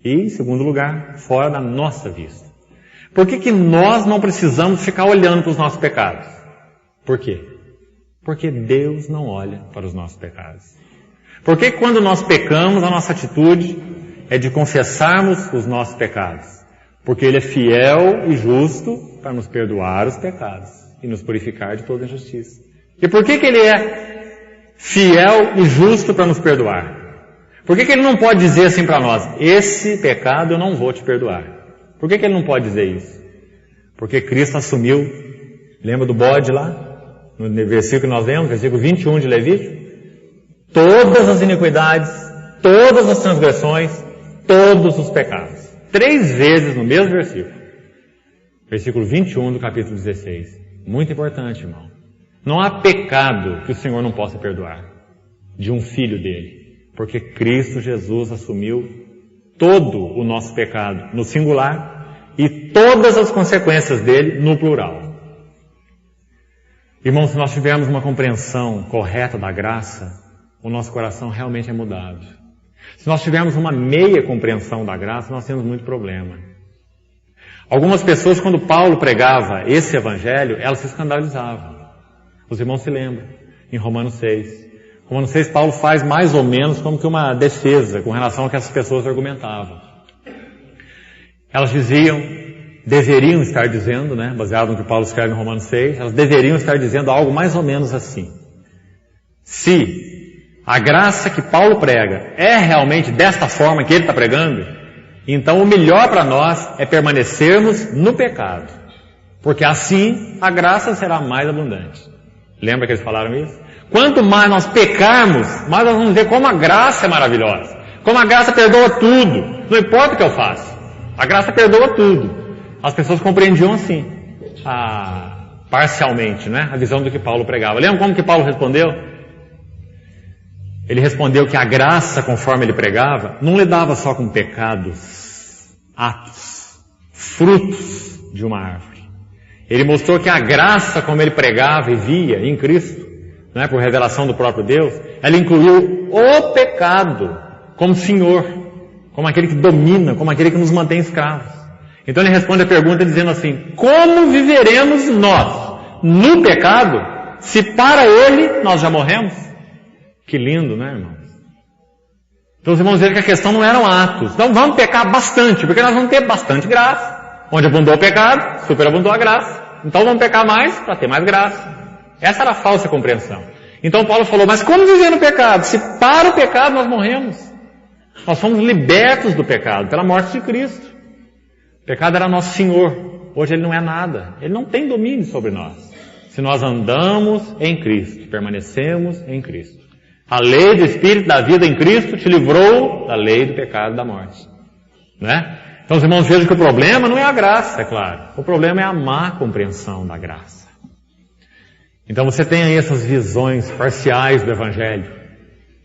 E, em segundo lugar, fora da nossa vista. Por que nós não precisamos ficar olhando para os nossos pecados? Por quê? Porque Deus não olha para os nossos pecados. Por que quando nós pecamos, a nossa atitude é de confessarmos os nossos pecados? Porque Ele é fiel e justo para nos perdoar os pecados e nos purificar de toda injustiça. E por que Ele é fiel e justo para nos perdoar? Por que Ele não pode dizer assim para nós, esse pecado eu não vou te perdoar? Por que Ele não pode dizer isso? Porque Cristo assumiu, lembra do bode lá? No versículo que nós lemos, versículo 21 de Levítico? Todas as iniquidades, todas as transgressões, todos os pecados. 3 vezes no mesmo versículo. Versículo 21 do capítulo 16. Muito importante, irmão. Não há pecado que o Senhor não possa perdoar de um filho dele, porque Cristo Jesus assumiu todo o nosso pecado no singular e todas as consequências dele no plural. Irmãos, se nós tivermos uma compreensão correta da graça, o nosso coração realmente é mudado. Se nós tivermos uma meia compreensão da graça, nós temos muito problema. Algumas pessoas, quando Paulo pregava esse evangelho, elas se escandalizavam. Os irmãos se lembram, em Romanos 6. Romanos 6, Paulo faz mais ou menos como que uma defesa com relação ao que essas pessoas argumentavam. Elas diziam, deveriam estar dizendo, né, baseado no que Paulo escreve em Romanos 6, elas deveriam estar dizendo algo mais ou menos assim. Se a graça que Paulo prega é realmente desta forma que ele está pregando, então o melhor para nós é permanecermos no pecado, porque assim a graça será mais abundante. Lembra que eles falaram isso? Quanto mais nós pecarmos, mais nós vamos ver como a graça é maravilhosa, como a graça perdoa tudo, não importa o que eu faço, a graça perdoa tudo. As pessoas compreendiam assim, parcialmente, né, a visão do que Paulo pregava. Lembra como que Paulo respondeu? Ele respondeu que a graça, conforme ele pregava, não lidava só com pecados, atos, frutos de uma árvore. Ele mostrou que a graça, como ele pregava e via em Cristo, né, por revelação do próprio Deus, ela incluiu o pecado como Senhor, como aquele que domina, como aquele que nos mantém escravos. Então ele responde a pergunta dizendo assim, como viveremos nós no pecado, se para ele nós já morremos? Que lindo, né, irmãos? Então os irmãos viram que a questão não eram atos. Então vamos pecar bastante, porque nós vamos ter bastante graça. Onde abundou o pecado, superabundou a graça. Então vamos pecar mais para ter mais graça. Essa era a falsa compreensão. Então Paulo falou, mas como viver no pecado? Se para o pecado nós morremos. Nós fomos libertos do pecado pela morte de Cristo. O pecado era nosso Senhor. Hoje ele não é nada. Ele não tem domínio sobre nós. Se nós andamos em Cristo, permanecemos em Cristo. A lei do Espírito da vida em Cristo te livrou da lei do pecado e da morte. Né? Então os irmãos vejam que o problema não é a graça, é claro. O problema é a má compreensão da graça. Então você tem aí essas visões parciais do Evangelho,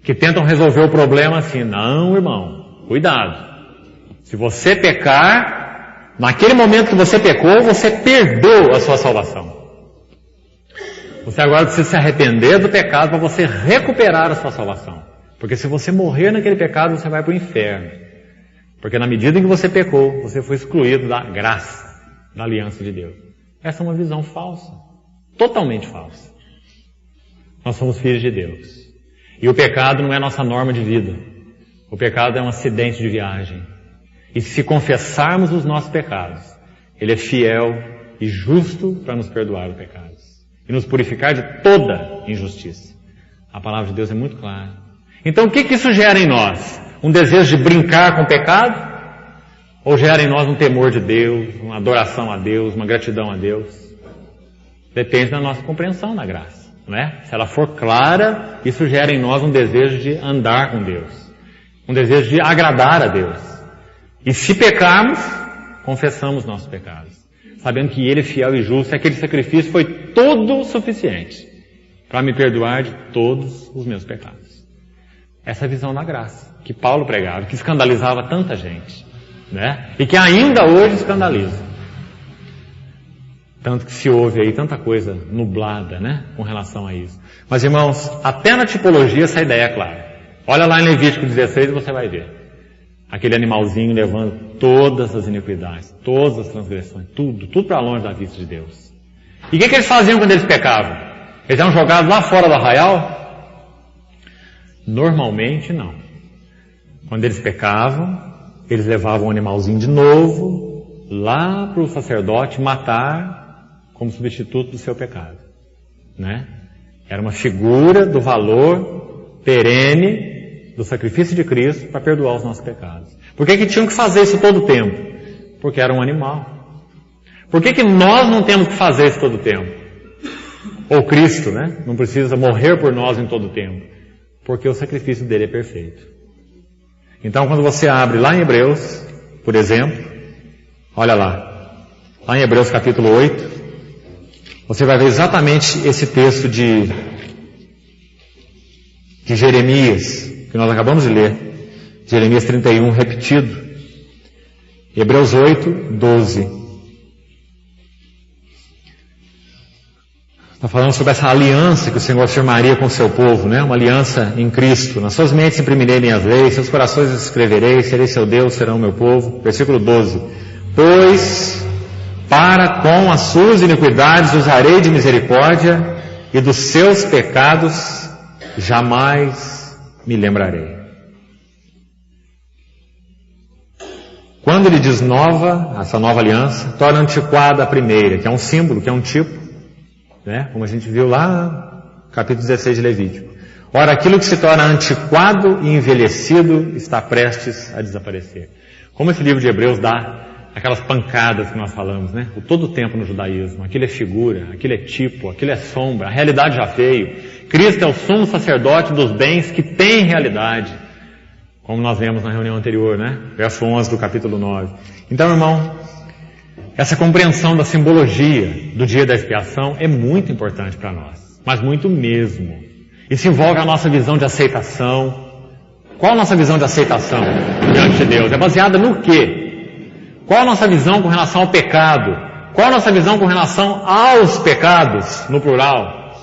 que tentam resolver o problema assim, não, irmão, cuidado. Se você pecar, naquele momento que você pecou, você perdeu a sua salvação. Você agora precisa se arrepender do pecado para você recuperar a sua salvação. Porque se você morrer naquele pecado, você vai para o inferno. Porque na medida em que você pecou, você foi excluído da graça, da aliança de Deus. Essa é uma visão falsa. Totalmente falsa. Nós somos filhos de Deus. E o pecado não é nossa norma de vida. O pecado é um acidente de viagem. E se confessarmos os nossos pecados, Ele é fiel e justo para nos perdoar os pecados. E nos purificar de toda injustiça. A palavra de Deus é muito clara. Então o que isso gera em nós? Um desejo de brincar com o pecado? Ou gera em nós um temor de Deus, uma adoração a Deus, uma gratidão a Deus? Depende da nossa compreensão da graça, não é? Se ela for clara, isso gera em nós um desejo de andar com Deus. Um desejo de agradar a Deus. E se pecarmos, confessamos nossos pecados. Sabendo que Ele é fiel e justo, e aquele sacrifício foi todo suficiente para me perdoar de todos os meus pecados. Essa é a visão da graça, que Paulo pregava, que escandalizava tanta gente, né? E que ainda hoje escandaliza. Tanto que se ouve aí tanta coisa nublada, né? Com relação a isso. Mas irmãos, até na tipologia essa ideia é clara. Olha lá em Levítico 16 e você vai ver. Aquele animalzinho levando todas as iniquidades, todas as transgressões, tudo para longe da vista de Deus. E o que eles faziam quando eles pecavam? Eles eram jogados lá fora do arraial? Normalmente não. Quando eles pecavam, eles levavam o animalzinho de novo lá para o sacerdote matar como substituto do seu pecado. Né? Era uma figura do valor perene do sacrifício de Cristo para perdoar os nossos pecados. Por que tinham que fazer isso todo o tempo? Porque era um animal. Por que nós não temos que fazer isso todo o tempo? Ou Cristo, né? Não precisa morrer por nós em todo o tempo. Porque o sacrifício dele é perfeito. Então quando você abre lá em Hebreus, por exemplo, olha lá. Lá em Hebreus capítulo 8, você vai ver exatamente esse texto de Jeremias, que nós acabamos de ler, Jeremias 31, repetido, Hebreus 8, 12. Está falando sobre essa aliança que o Senhor firmaria com o seu povo, né? Uma aliança em Cristo. Nas suas mentes imprimirei minhas leis, seus corações as escreverei, serei seu Deus, serão meu povo. Versículo 12. Pois para com as suas iniquidades usarei de misericórdia, e dos seus pecados jamais me lembrarei. Quando ele diz nova, essa nova aliança, torna antiquada a primeira, que é um símbolo, que é um tipo, né? Como a gente viu lá no capítulo 16 de Levítico. Ora, aquilo que se torna antiquado e envelhecido está prestes a desaparecer. Como esse livro de Hebreus dá aquelas pancadas que nós falamos, né? O todo o tempo no judaísmo. Aquilo é figura, aquilo é tipo, aquilo é sombra, a realidade já veio. Cristo é o sumo sacerdote dos bens que tem realidade. Como nós vemos na reunião anterior, né? Verso 11 do capítulo 9. Então, irmão, essa compreensão da simbologia do dia da expiação é muito importante para nós. Mas muito mesmo. Isso envolve a nossa visão de aceitação. Qual a nossa visão de aceitação diante de Deus? É baseada no quê? Qual a nossa visão com relação ao pecado? Qual a nossa visão com relação aos pecados, no plural?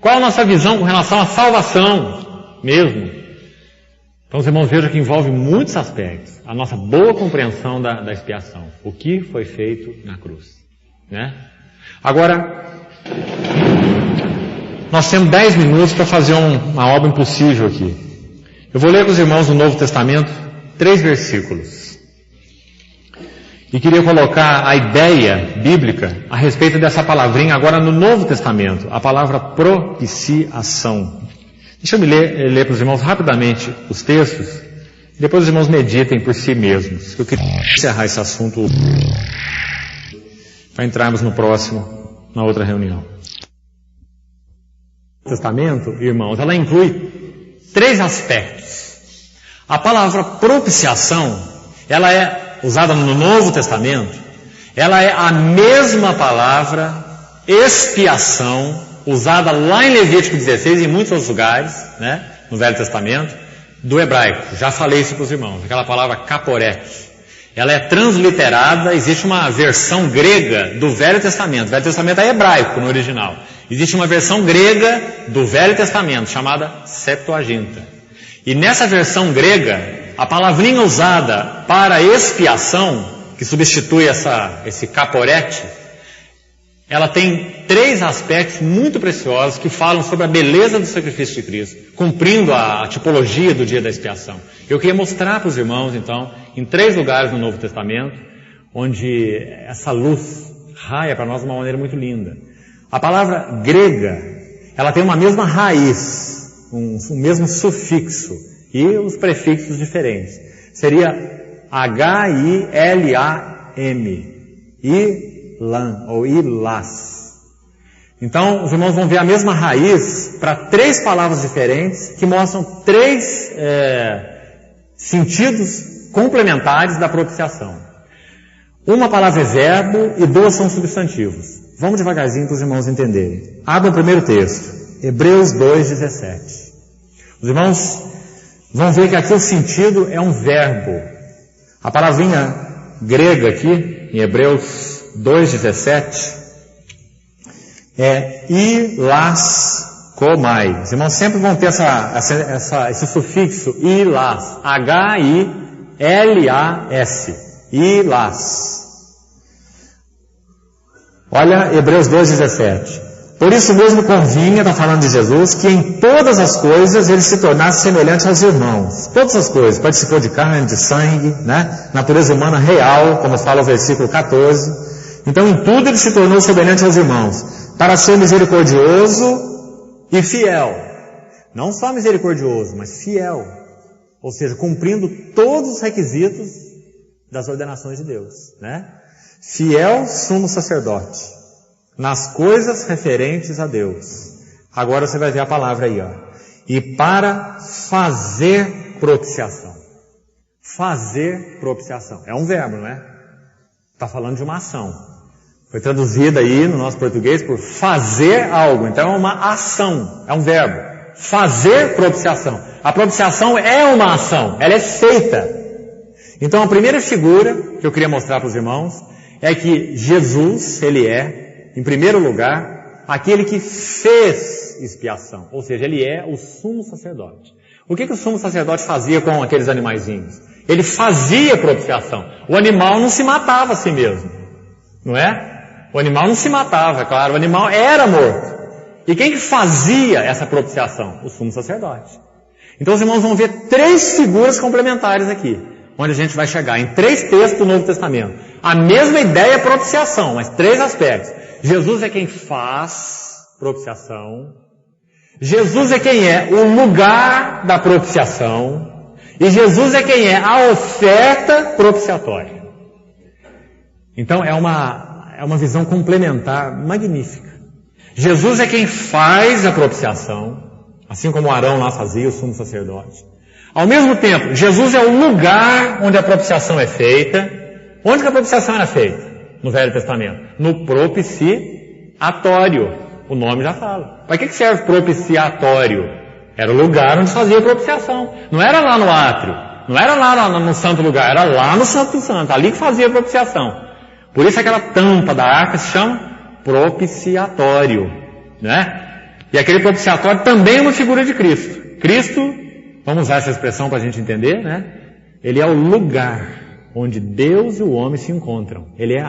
Qual a nossa visão com relação à salvação mesmo? Então os irmãos vejam que envolve muitos aspectos. A nossa boa compreensão da expiação. O que foi feito na cruz, né? Agora, nós temos 10 minutos para fazer uma obra impossível aqui. Eu vou ler com os irmãos do Novo Testamento 3 versículos. E queria colocar a ideia bíblica a respeito dessa palavrinha agora no Novo Testamento, a palavra propiciação. Deixa eu ler para os irmãos rapidamente os textos, e depois os irmãos meditem por si mesmos. Eu queria encerrar esse assunto para entrarmos no próximo, na outra reunião. O Testamento, irmãos, ela inclui 3 aspectos. A palavra propiciação, ela é usada no Novo Testamento, ela é a mesma palavra expiação, usada lá em Levítico 16 e em muitos outros lugares, né, no Velho Testamento, do hebraico. Já falei isso para os irmãos, aquela palavra caporete. Ela é transliterada, existe uma versão grega do Velho Testamento. O Velho Testamento é hebraico no original. Existe uma versão grega do Velho Testamento, chamada Septuaginta. E nessa versão grega, a palavrinha usada para expiação, que substitui esse caporete, ela tem 3 aspectos muito preciosos que falam sobre a beleza do sacrifício de Cristo, cumprindo a tipologia do dia da expiação. Eu queria mostrar para os irmãos, então, em 3 lugares no Novo Testamento, onde essa luz raia para nós de uma maneira muito linda. A palavra grega, ela tem uma mesma raiz, um mesmo sufixo, e os prefixos diferentes. Seria H-I-L-A-M, Ilan, ou Ilas. Então, os irmãos vão ver a mesma raiz para 3 palavras diferentes, que mostram 3 sentidos complementares da propiciação. Uma palavra é verbo e 2 são substantivos. Vamos devagarzinho para os irmãos entenderem. Abra o primeiro texto, Hebreus 2:17. Os irmãos vão ver que aqui o sentido é um verbo. A palavrinha grega aqui, em Hebreus 2:17, é ilaskomai. Os irmãos sempre vão ter esse sufixo ilas, H-I-L-A-S, ilas. Olha Hebreus 2:17. Por isso mesmo convinha, está falando de Jesus, que em todas as coisas ele se tornasse semelhante aos irmãos. Todas as coisas, participou de carne, de sangue, né? Natureza humana real, como fala o versículo 14. Então em tudo ele se tornou semelhante aos irmãos, para ser misericordioso e fiel. Não só misericordioso, mas fiel. Ou seja, cumprindo todos os requisitos das ordenações de Deus, né? Fiel sumo sacerdote nas coisas referentes a Deus. Agora você vai ver a palavra aí, ó. E para fazer propiciação. Fazer propiciação. É um verbo, não é? Está falando de uma ação. Foi traduzida aí no nosso português por fazer algo. Então é uma ação. É um verbo. Fazer propiciação. A propiciação é uma ação. Ela é feita. Então a primeira figura que eu queria mostrar para os irmãos é que Jesus, ele é, em primeiro lugar, aquele que fez expiação, ou seja, ele é o sumo sacerdote. O que o sumo sacerdote fazia com aqueles animaizinhos? Ele fazia propiciação. O animal não se matava a si mesmo, não é? O animal não se matava, é claro, o animal era morto. E quem que fazia essa propiciação? O sumo sacerdote. Então os irmãos vão ver 3 figuras complementares aqui, onde a gente vai chegar em 3 textos do Novo Testamento. A mesma ideia é propiciação, mas 3 aspectos. Jesus é quem faz propiciação. Jesus é quem é o lugar da propiciação. E Jesus é quem é a oferta propiciatória. Então é uma visão complementar magnífica. Jesus é quem faz a propiciação, assim como Arão lá fazia, o sumo sacerdote. Ao mesmo tempo, Jesus é o lugar onde a propiciação é feita. Onde que a propiciação era feita? No Velho Testamento. No propiciatório. O nome já fala. Para que serve propiciatório? Era o lugar onde fazia a propiciação. Não era lá no átrio. Não era lá no santo lugar. Era lá no Santo dos Santos. Ali que fazia a propiciação. Por isso aquela tampa da arca se chama propiciatório, né? E aquele propiciatório também é uma figura de Cristo. Cristo, vamos usar essa expressão para a gente entender, né? Ele é o lugar onde Deus e o homem se encontram. Ele é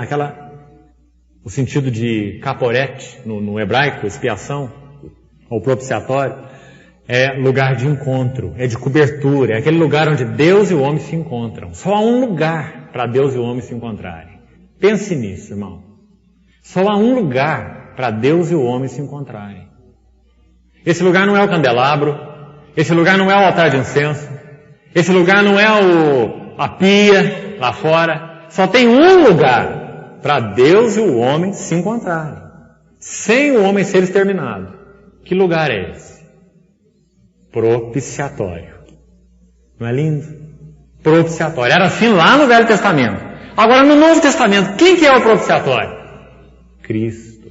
o sentido de caporete no hebraico, expiação, ou propiciatório, é lugar de encontro, é de cobertura, é aquele lugar onde Deus e o homem se encontram. Só há um lugar para Deus e o homem se encontrarem. Pense nisso, irmão. Só há um lugar para Deus e o homem se encontrarem. Esse lugar não é o candelabro, esse lugar não é o altar de incenso, esse lugar não é a pia lá fora. Só tem um lugar para Deus e o homem se encontrarem, sem o homem ser exterminado. Que lugar é esse? Propiciatório. Não é lindo? Propiciatório. Era assim lá no Velho Testamento. Agora no Novo Testamento, quem que é o propiciatório? Cristo.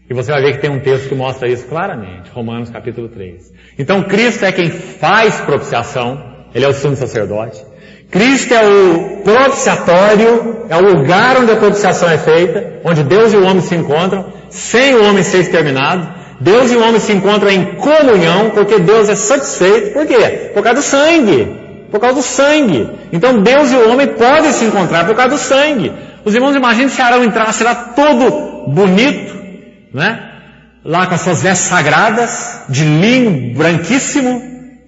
E você vai ver que tem um texto que mostra isso claramente, Romanos capítulo 3. Então Cristo é quem faz propiciação, Ele é o sumo sacerdote. Cristo é o propiciatório, é o lugar onde a propiciação é feita, onde Deus e o homem se encontram, sem o homem ser exterminado. Deus e o homem se encontram em comunhão, porque Deus é satisfeito. Por quê? Por causa do sangue. Por causa do sangue. Então Deus e o homem podem se encontrar por causa do sangue. Os irmãos imaginam se Arão entrasse lá todo bonito, né? Lá com as suas vestes sagradas, de linho branquíssimo,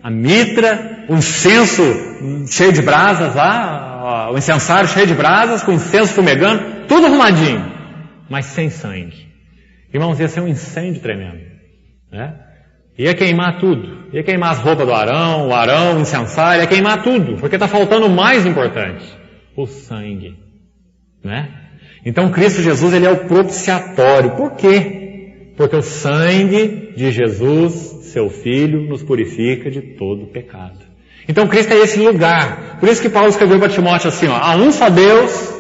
a mitra, o incenso cheio de brasas lá, o incensário cheio de brasas, com incenso fumegando, tudo arrumadinho, mas sem sangue. Irmãos, ia ser um incêndio tremendo, né? Ia queimar tudo, ia queimar as roupas do Arão, o incensário, ia queimar tudo, porque está faltando o mais importante, o sangue, né? Então Cristo Jesus, Ele é o propiciatório. Por quê? Porque o sangue de Jesus, seu Filho, nos purifica de todo pecado. Então Cristo é esse lugar. Por isso que Paulo escreveu para Timóteo assim, ó, há um só Deus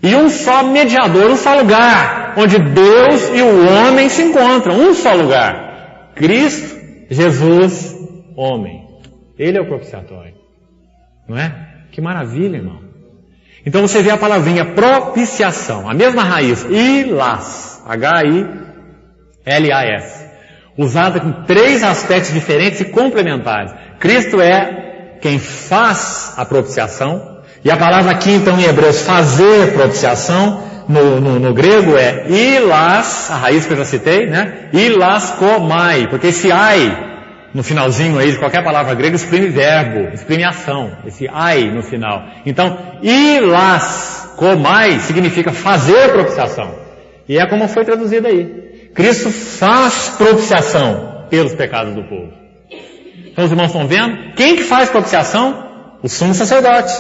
e um só mediador, um só lugar, onde Deus e o homem se encontram. Um só lugar. Cristo, Jesus, homem. Ele é o propiciatório. Não é? Que maravilha, irmão. Então você vê a palavrinha propiciação, a mesma raiz, ilas, H-I-L-A-S, usada com 3 aspectos diferentes e complementares. Cristo é quem faz a propiciação, e a palavra aqui então em Hebreus, fazer propiciação, no grego é ilas, a raiz que eu já citei, né? Ilaskomai, porque esse ai, no finalzinho aí de qualquer palavra grega, exprime verbo, exprime ação, esse ai no final. Então, ilaskomai significa fazer propiciação. E é como foi traduzido aí. Cristo faz propiciação pelos pecados do povo. Então os irmãos estão vendo? Quem que faz propiciação? O sumo sacerdote.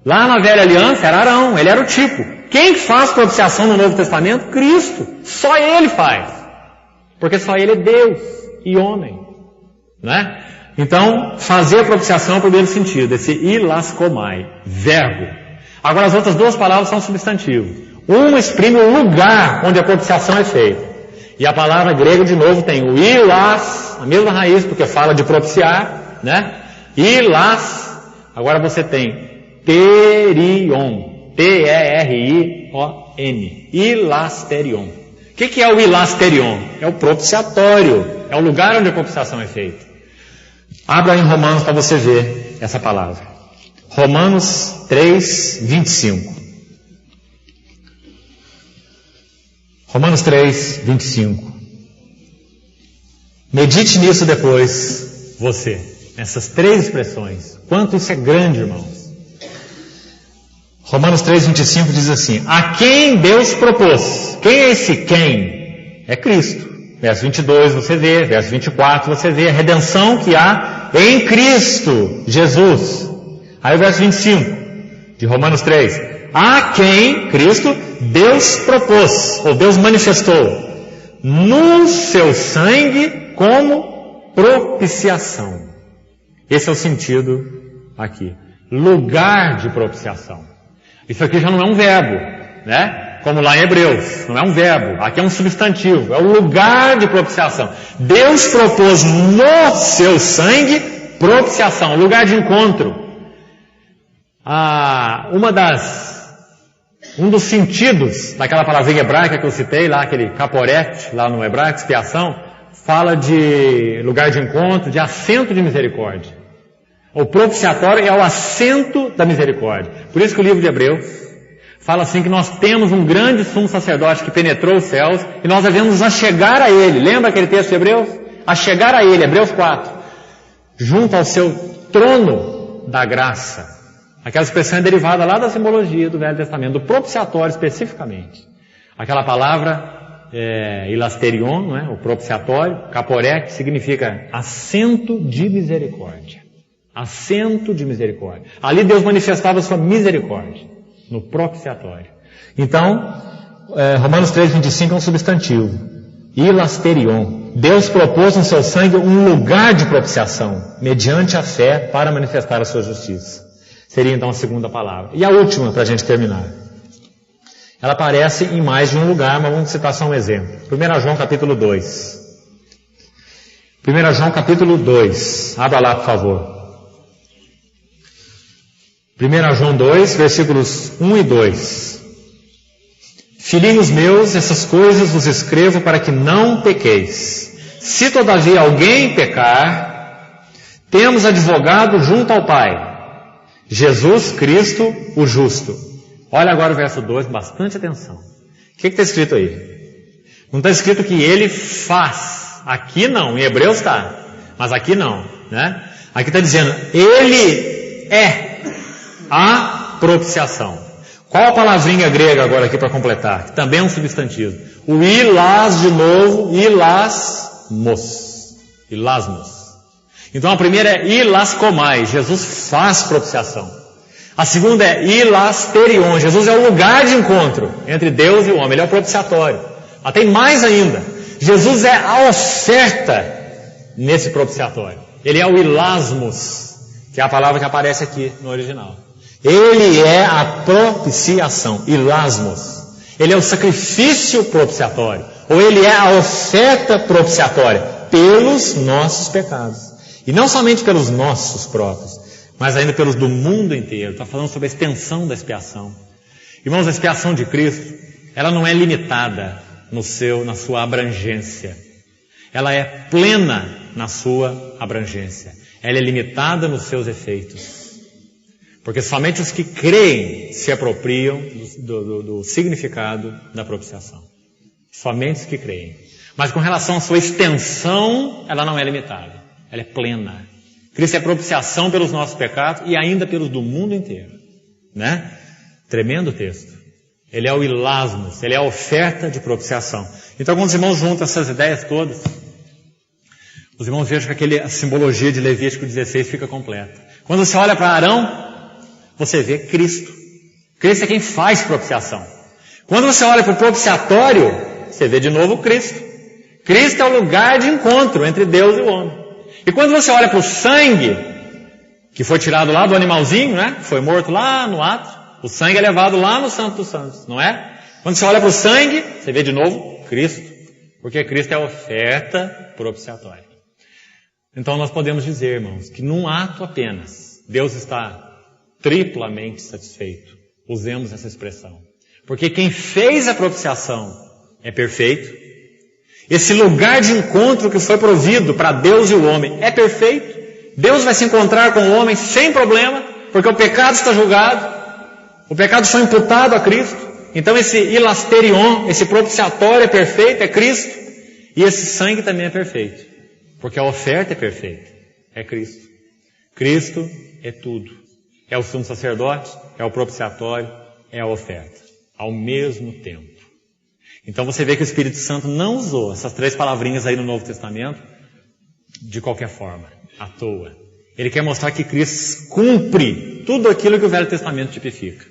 Lá na velha aliança era Arão, ele era o tipo. Quem que faz propiciação no Novo Testamento? Cristo. Só Ele faz. Porque só Ele é Deus e homem. Né? Então, fazer a propiciação é o primeiro sentido, esse ilaskomai, verbo. Agora as outras 2 palavras são substantivos. Uma exprime o lugar onde a propiciação é feita. E a palavra grega, de novo, tem o ilas, a mesma raiz, porque fala de propiciar, né? Ilas, agora você tem terion, T-E-R-I-O-N, ilasterion. O que é o ilasterion? É o propiciatório, é o lugar onde a propiciação é feita. Abra em Romanos para você ver essa palavra. Romanos 3, 25. Romanos 3, 25. Medite nisso depois, você, nessas três expressões. Quanto isso é grande, irmãos. Romanos 3, 25 diz assim: a quem Deus propôs. Quem é esse quem? É Cristo. Verso 22 você vê, verso 24 você vê a redenção que há em Cristo Jesus. Aí o verso 25 de Romanos 3. A quem, Cristo, Deus propôs, ou Deus manifestou, no seu sangue como propiciação. Esse é o sentido aqui. Lugar de propiciação. Isso aqui já não é um verbo, né? Como lá em Hebreus, não é um verbo, aqui é um substantivo, é o lugar de propiciação. Deus propôs no seu sangue propiciação, lugar de encontro. Um dos sentidos daquela palavrinha hebraica que eu citei, lá aquele caporet, lá no hebraico, expiação, fala de lugar de encontro, de assento de misericórdia. O propiciatório é o assento da misericórdia. Por isso que o livro de Hebreus fala assim que nós temos um grande sumo sacerdote que penetrou os céus e nós devemos achegar a ele. Lembra aquele texto de Hebreus? Achegar a ele, Hebreus 4. Junto ao seu trono da graça. Aquela expressão é derivada lá da simbologia do Velho Testamento, do propiciatório especificamente. Aquela palavra ilasterion, não é? O propiciatório, caporé, que significa assento de misericórdia. Assento de misericórdia. Ali Deus manifestava a sua misericórdia, no propiciatório. Então, Romanos 3, 25 é um substantivo. Ilasterion. Deus propôs no seu sangue um lugar de propiciação, mediante a fé, para manifestar a sua justiça. Seria então a segunda palavra. E a última, para a gente terminar. Ela aparece em mais de um lugar, mas vamos citar só um exemplo. 1 João capítulo 2. 1 João capítulo 2. Abra lá, por favor. 1 João 2, versículos 1 e 2. Filhinhos meus, essas coisas vos escrevo para que não pequeis. Se todavia alguém pecar, temos advogado junto ao Pai, Jesus Cristo, o justo. Olha agora o verso 2, bastante atenção. O que está escrito aí? Não está escrito que ele faz. Aqui não, em Hebreus está, mas aqui não, né? Aqui está dizendo, ele é a propiciação. Qual a palavrinha grega agora aqui para completar? Que também é um substantivo. O ilas de novo, ilasmos. Ilasmos. Então a primeira é ilaskomai, Jesus faz propiciação. A segunda é ilasterion, Jesus é o lugar de encontro entre Deus e o homem, ele é o propiciatório. Mas tem mais ainda, Jesus é a oferta nesse propiciatório. Ele é o ilasmos, que é a palavra que aparece aqui no original. Ele é a propiciação, ilasmos. Ele é o sacrifício propiciatório, ou ele é a oferta propiciatória pelos nossos pecados. E não somente pelos nossos próprios, mas ainda pelos do mundo inteiro. Está falando sobre a extensão da expiação. Irmãos, a expiação de Cristo, ela não é limitada na sua abrangência. Ela é plena na sua abrangência. Ela é limitada nos seus efeitos. Porque somente os que creem se apropriam do significado da propiciação. Somente os que creem. Mas com relação à sua extensão, ela não é limitada. Ela é plena. Cristo é propiciação pelos nossos pecados e ainda pelos do mundo inteiro. Né? Tremendo texto. Ele é o ilasmos, ele é a oferta de propiciação. Então, quando os irmãos juntam essas ideias todas, os irmãos vejam que a simbologia de Levítico 16 fica completa. Quando você olha para Arão, você vê Cristo. Cristo é quem faz propiciação. Quando você olha para o propiciatório, você vê de novo Cristo. Cristo é o lugar de encontro entre Deus e o homem. E quando você olha para o sangue, que foi tirado lá do animalzinho, né? Que foi morto lá no ato, o sangue é levado lá no Santo dos Santos, não é? Quando você olha para o sangue, você vê de novo Cristo. Porque Cristo é a oferta propiciatória. Então nós podemos dizer, irmãos, que num ato apenas, Deus está triplamente satisfeito. Usemos essa expressão. Porque quem fez a propiciação é perfeito. Esse lugar de encontro que foi provido para Deus e o homem é perfeito. Deus vai se encontrar com o homem sem problema, porque o pecado está julgado. O pecado foi imputado a Cristo. Então esse hilasterion, esse propiciatório é perfeito, é Cristo. E esse sangue também é perfeito, porque a oferta é perfeita, é Cristo. Cristo é tudo. É o sumo sacerdote, é o propiciatório, é a oferta, ao mesmo tempo. Então você vê que o Espírito Santo não usou essas 3 palavrinhas aí no Novo Testamento de qualquer forma, à toa. Ele quer mostrar que Cristo cumpre tudo aquilo que o Velho Testamento tipifica.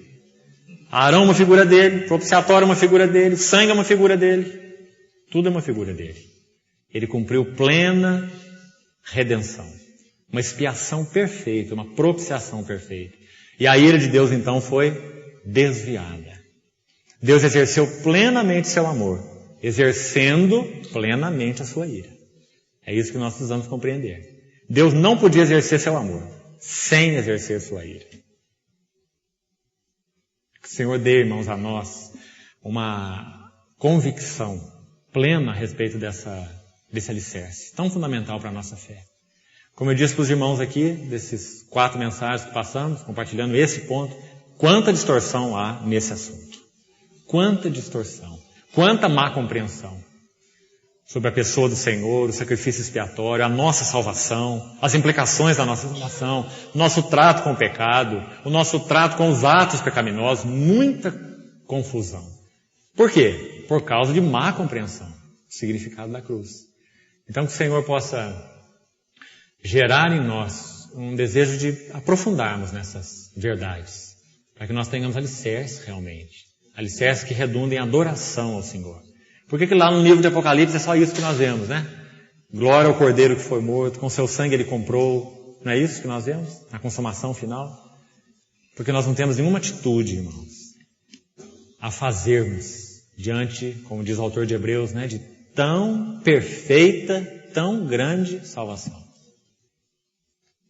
Arão é uma figura dele, propiciatório é uma figura dele, sangue é uma figura dele, tudo é uma figura dele. Ele cumpriu plena redenção. Uma expiação perfeita, uma propiciação perfeita. E a ira de Deus então foi desviada. Deus exerceu plenamente seu amor, exercendo plenamente a sua ira. É isso que nós precisamos compreender. Deus não podia exercer seu amor sem exercer sua ira. Que o Senhor dê, irmãos, a nós uma convicção plena a respeito desse alicerce, tão fundamental para a nossa fé. Como eu disse para os irmãos aqui, desses 4 mensagens que passamos, compartilhando esse ponto, quanta distorção há nesse assunto. Quanta distorção, quanta má compreensão sobre a pessoa do Senhor, o sacrifício expiatório, a nossa salvação, as implicações da nossa salvação, nosso trato com o pecado, o nosso trato com os atos pecaminosos, muita confusão. Por quê? Por causa de má compreensão do significado da cruz. Então que o Senhor possa gerar em nós um desejo de aprofundarmos nessas verdades, para que nós tenhamos alicerce realmente, alicerce que redundem em adoração ao Senhor. Por que lá no livro de Apocalipse é só isso que nós vemos, né? Glória ao Cordeiro que foi morto, com seu sangue ele comprou, não é isso que nós vemos? Na consumação final? Porque nós não temos nenhuma atitude, irmãos, a fazermos diante, como diz o autor de Hebreus, né, de tão perfeita, tão grande salvação.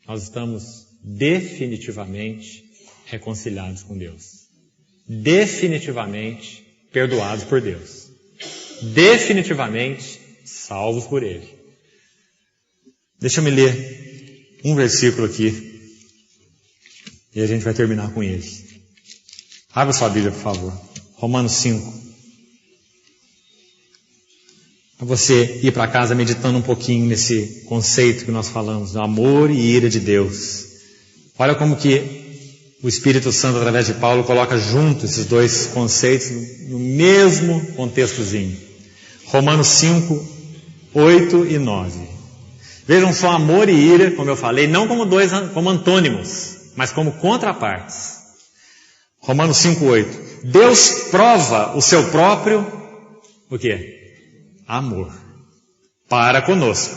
Nós estamos definitivamente reconciliados com Deus. Definitivamente perdoados por Deus. Definitivamente salvos por Ele. Deixa eu me ler um versículo aqui e a gente vai terminar com ele. Abra sua Bíblia, por favor. Romanos 5. Para você ir para casa meditando um pouquinho nesse conceito que nós falamos, do amor e ira de Deus. Olha como que o Espírito Santo, através de Paulo, coloca junto esses 2 conceitos no mesmo contextozinho. Romanos 5, 8 e 9. Vejam só, amor e ira, como eu falei, não como antônimos, mas como contrapartes. Romanos 5, 8. Deus prova o seu próprio, o quê? Amor para conosco.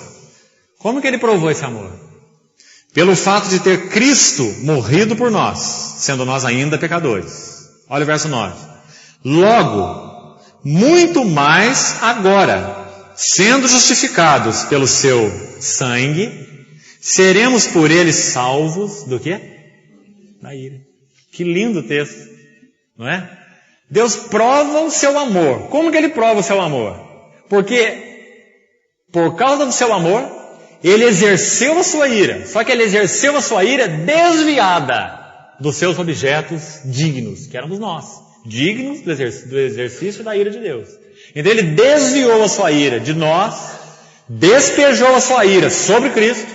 Como que ele provou esse amor? Pelo fato de ter Cristo morrido por nós, sendo nós ainda pecadores. Olha o verso 9. Logo, muito mais agora, sendo justificados pelo seu sangue, seremos por ele salvos do quê? Da ira. Que lindo texto, não é? Deus prova o seu amor. Como que ele prova o seu amor? Porque, por causa do seu amor, ele exerceu a sua ira. Só que ele exerceu a sua ira desviada dos seus objetos dignos, que éramos nós. Dignos do exercício da ira de Deus. Então ele desviou a sua ira de nós, despejou a sua ira sobre Cristo,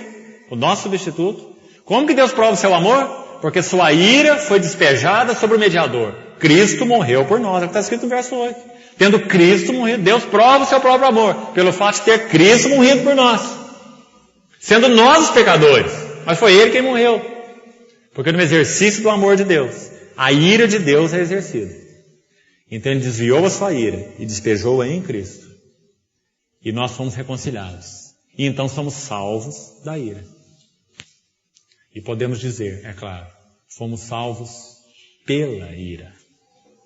o nosso substituto. Como que Deus prova o seu amor? Porque sua ira foi despejada sobre o mediador. Cristo morreu por nós, é o que está escrito no verso 8. Tendo Cristo morrido, Deus prova o seu próprio amor, pelo fato de ter Cristo morrido por nós. Sendo nós os pecadores, mas foi Ele quem morreu. Porque no exercício do amor de Deus, a ira de Deus é exercida. Então Ele desviou a sua ira e despejou-a em Cristo. E nós fomos reconciliados. E então somos salvos da ira. E podemos dizer, é claro, fomos salvos pela ira,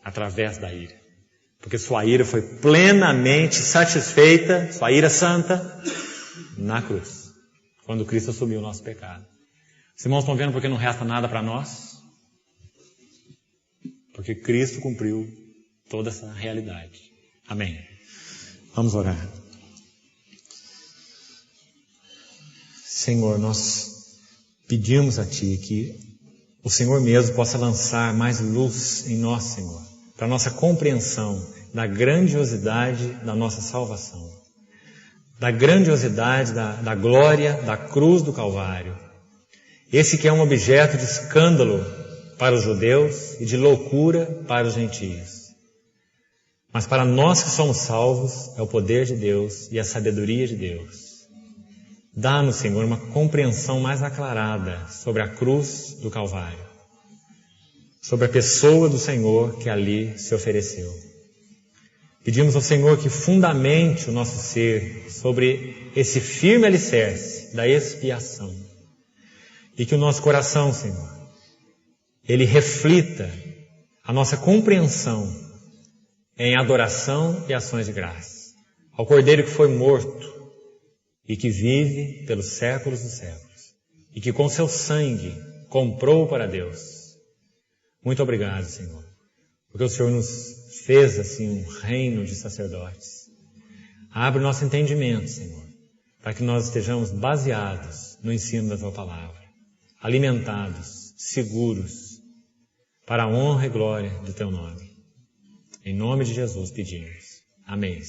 através da ira. Porque sua ira foi plenamente satisfeita, sua ira santa, na cruz. Quando Cristo assumiu o nosso pecado. Os irmãos estão vendo porque não resta nada para nós? Porque Cristo cumpriu toda essa realidade. Amém. Vamos orar. Senhor, nós pedimos a Ti que o Senhor mesmo possa lançar mais luz em nós, Senhor, para a nossa compreensão da grandiosidade da nossa salvação, da grandiosidade da glória da cruz do Calvário. Esse que é um objeto de escândalo para os judeus e de loucura para os gentios. Mas para nós que somos salvos, é o poder de Deus e a sabedoria de Deus. Dá-nos, Senhor, uma compreensão mais aclarada sobre a cruz do Calvário, sobre a pessoa do Senhor que ali se ofereceu. Pedimos ao Senhor que fundamente o nosso ser sobre esse firme alicerce da expiação e que o nosso coração, Senhor, ele reflita a nossa compreensão em adoração e ações de graça ao Cordeiro que foi morto e que vive pelos séculos dos séculos, e que com seu sangue comprou para Deus. Muito obrigado, Senhor, porque o Senhor nos fez assim um reino de sacerdotes. Abre o nosso entendimento, Senhor, para que nós estejamos baseados no ensino da Tua Palavra, alimentados, seguros, para a honra e glória do Teu nome. Em nome de Jesus pedimos. Amém.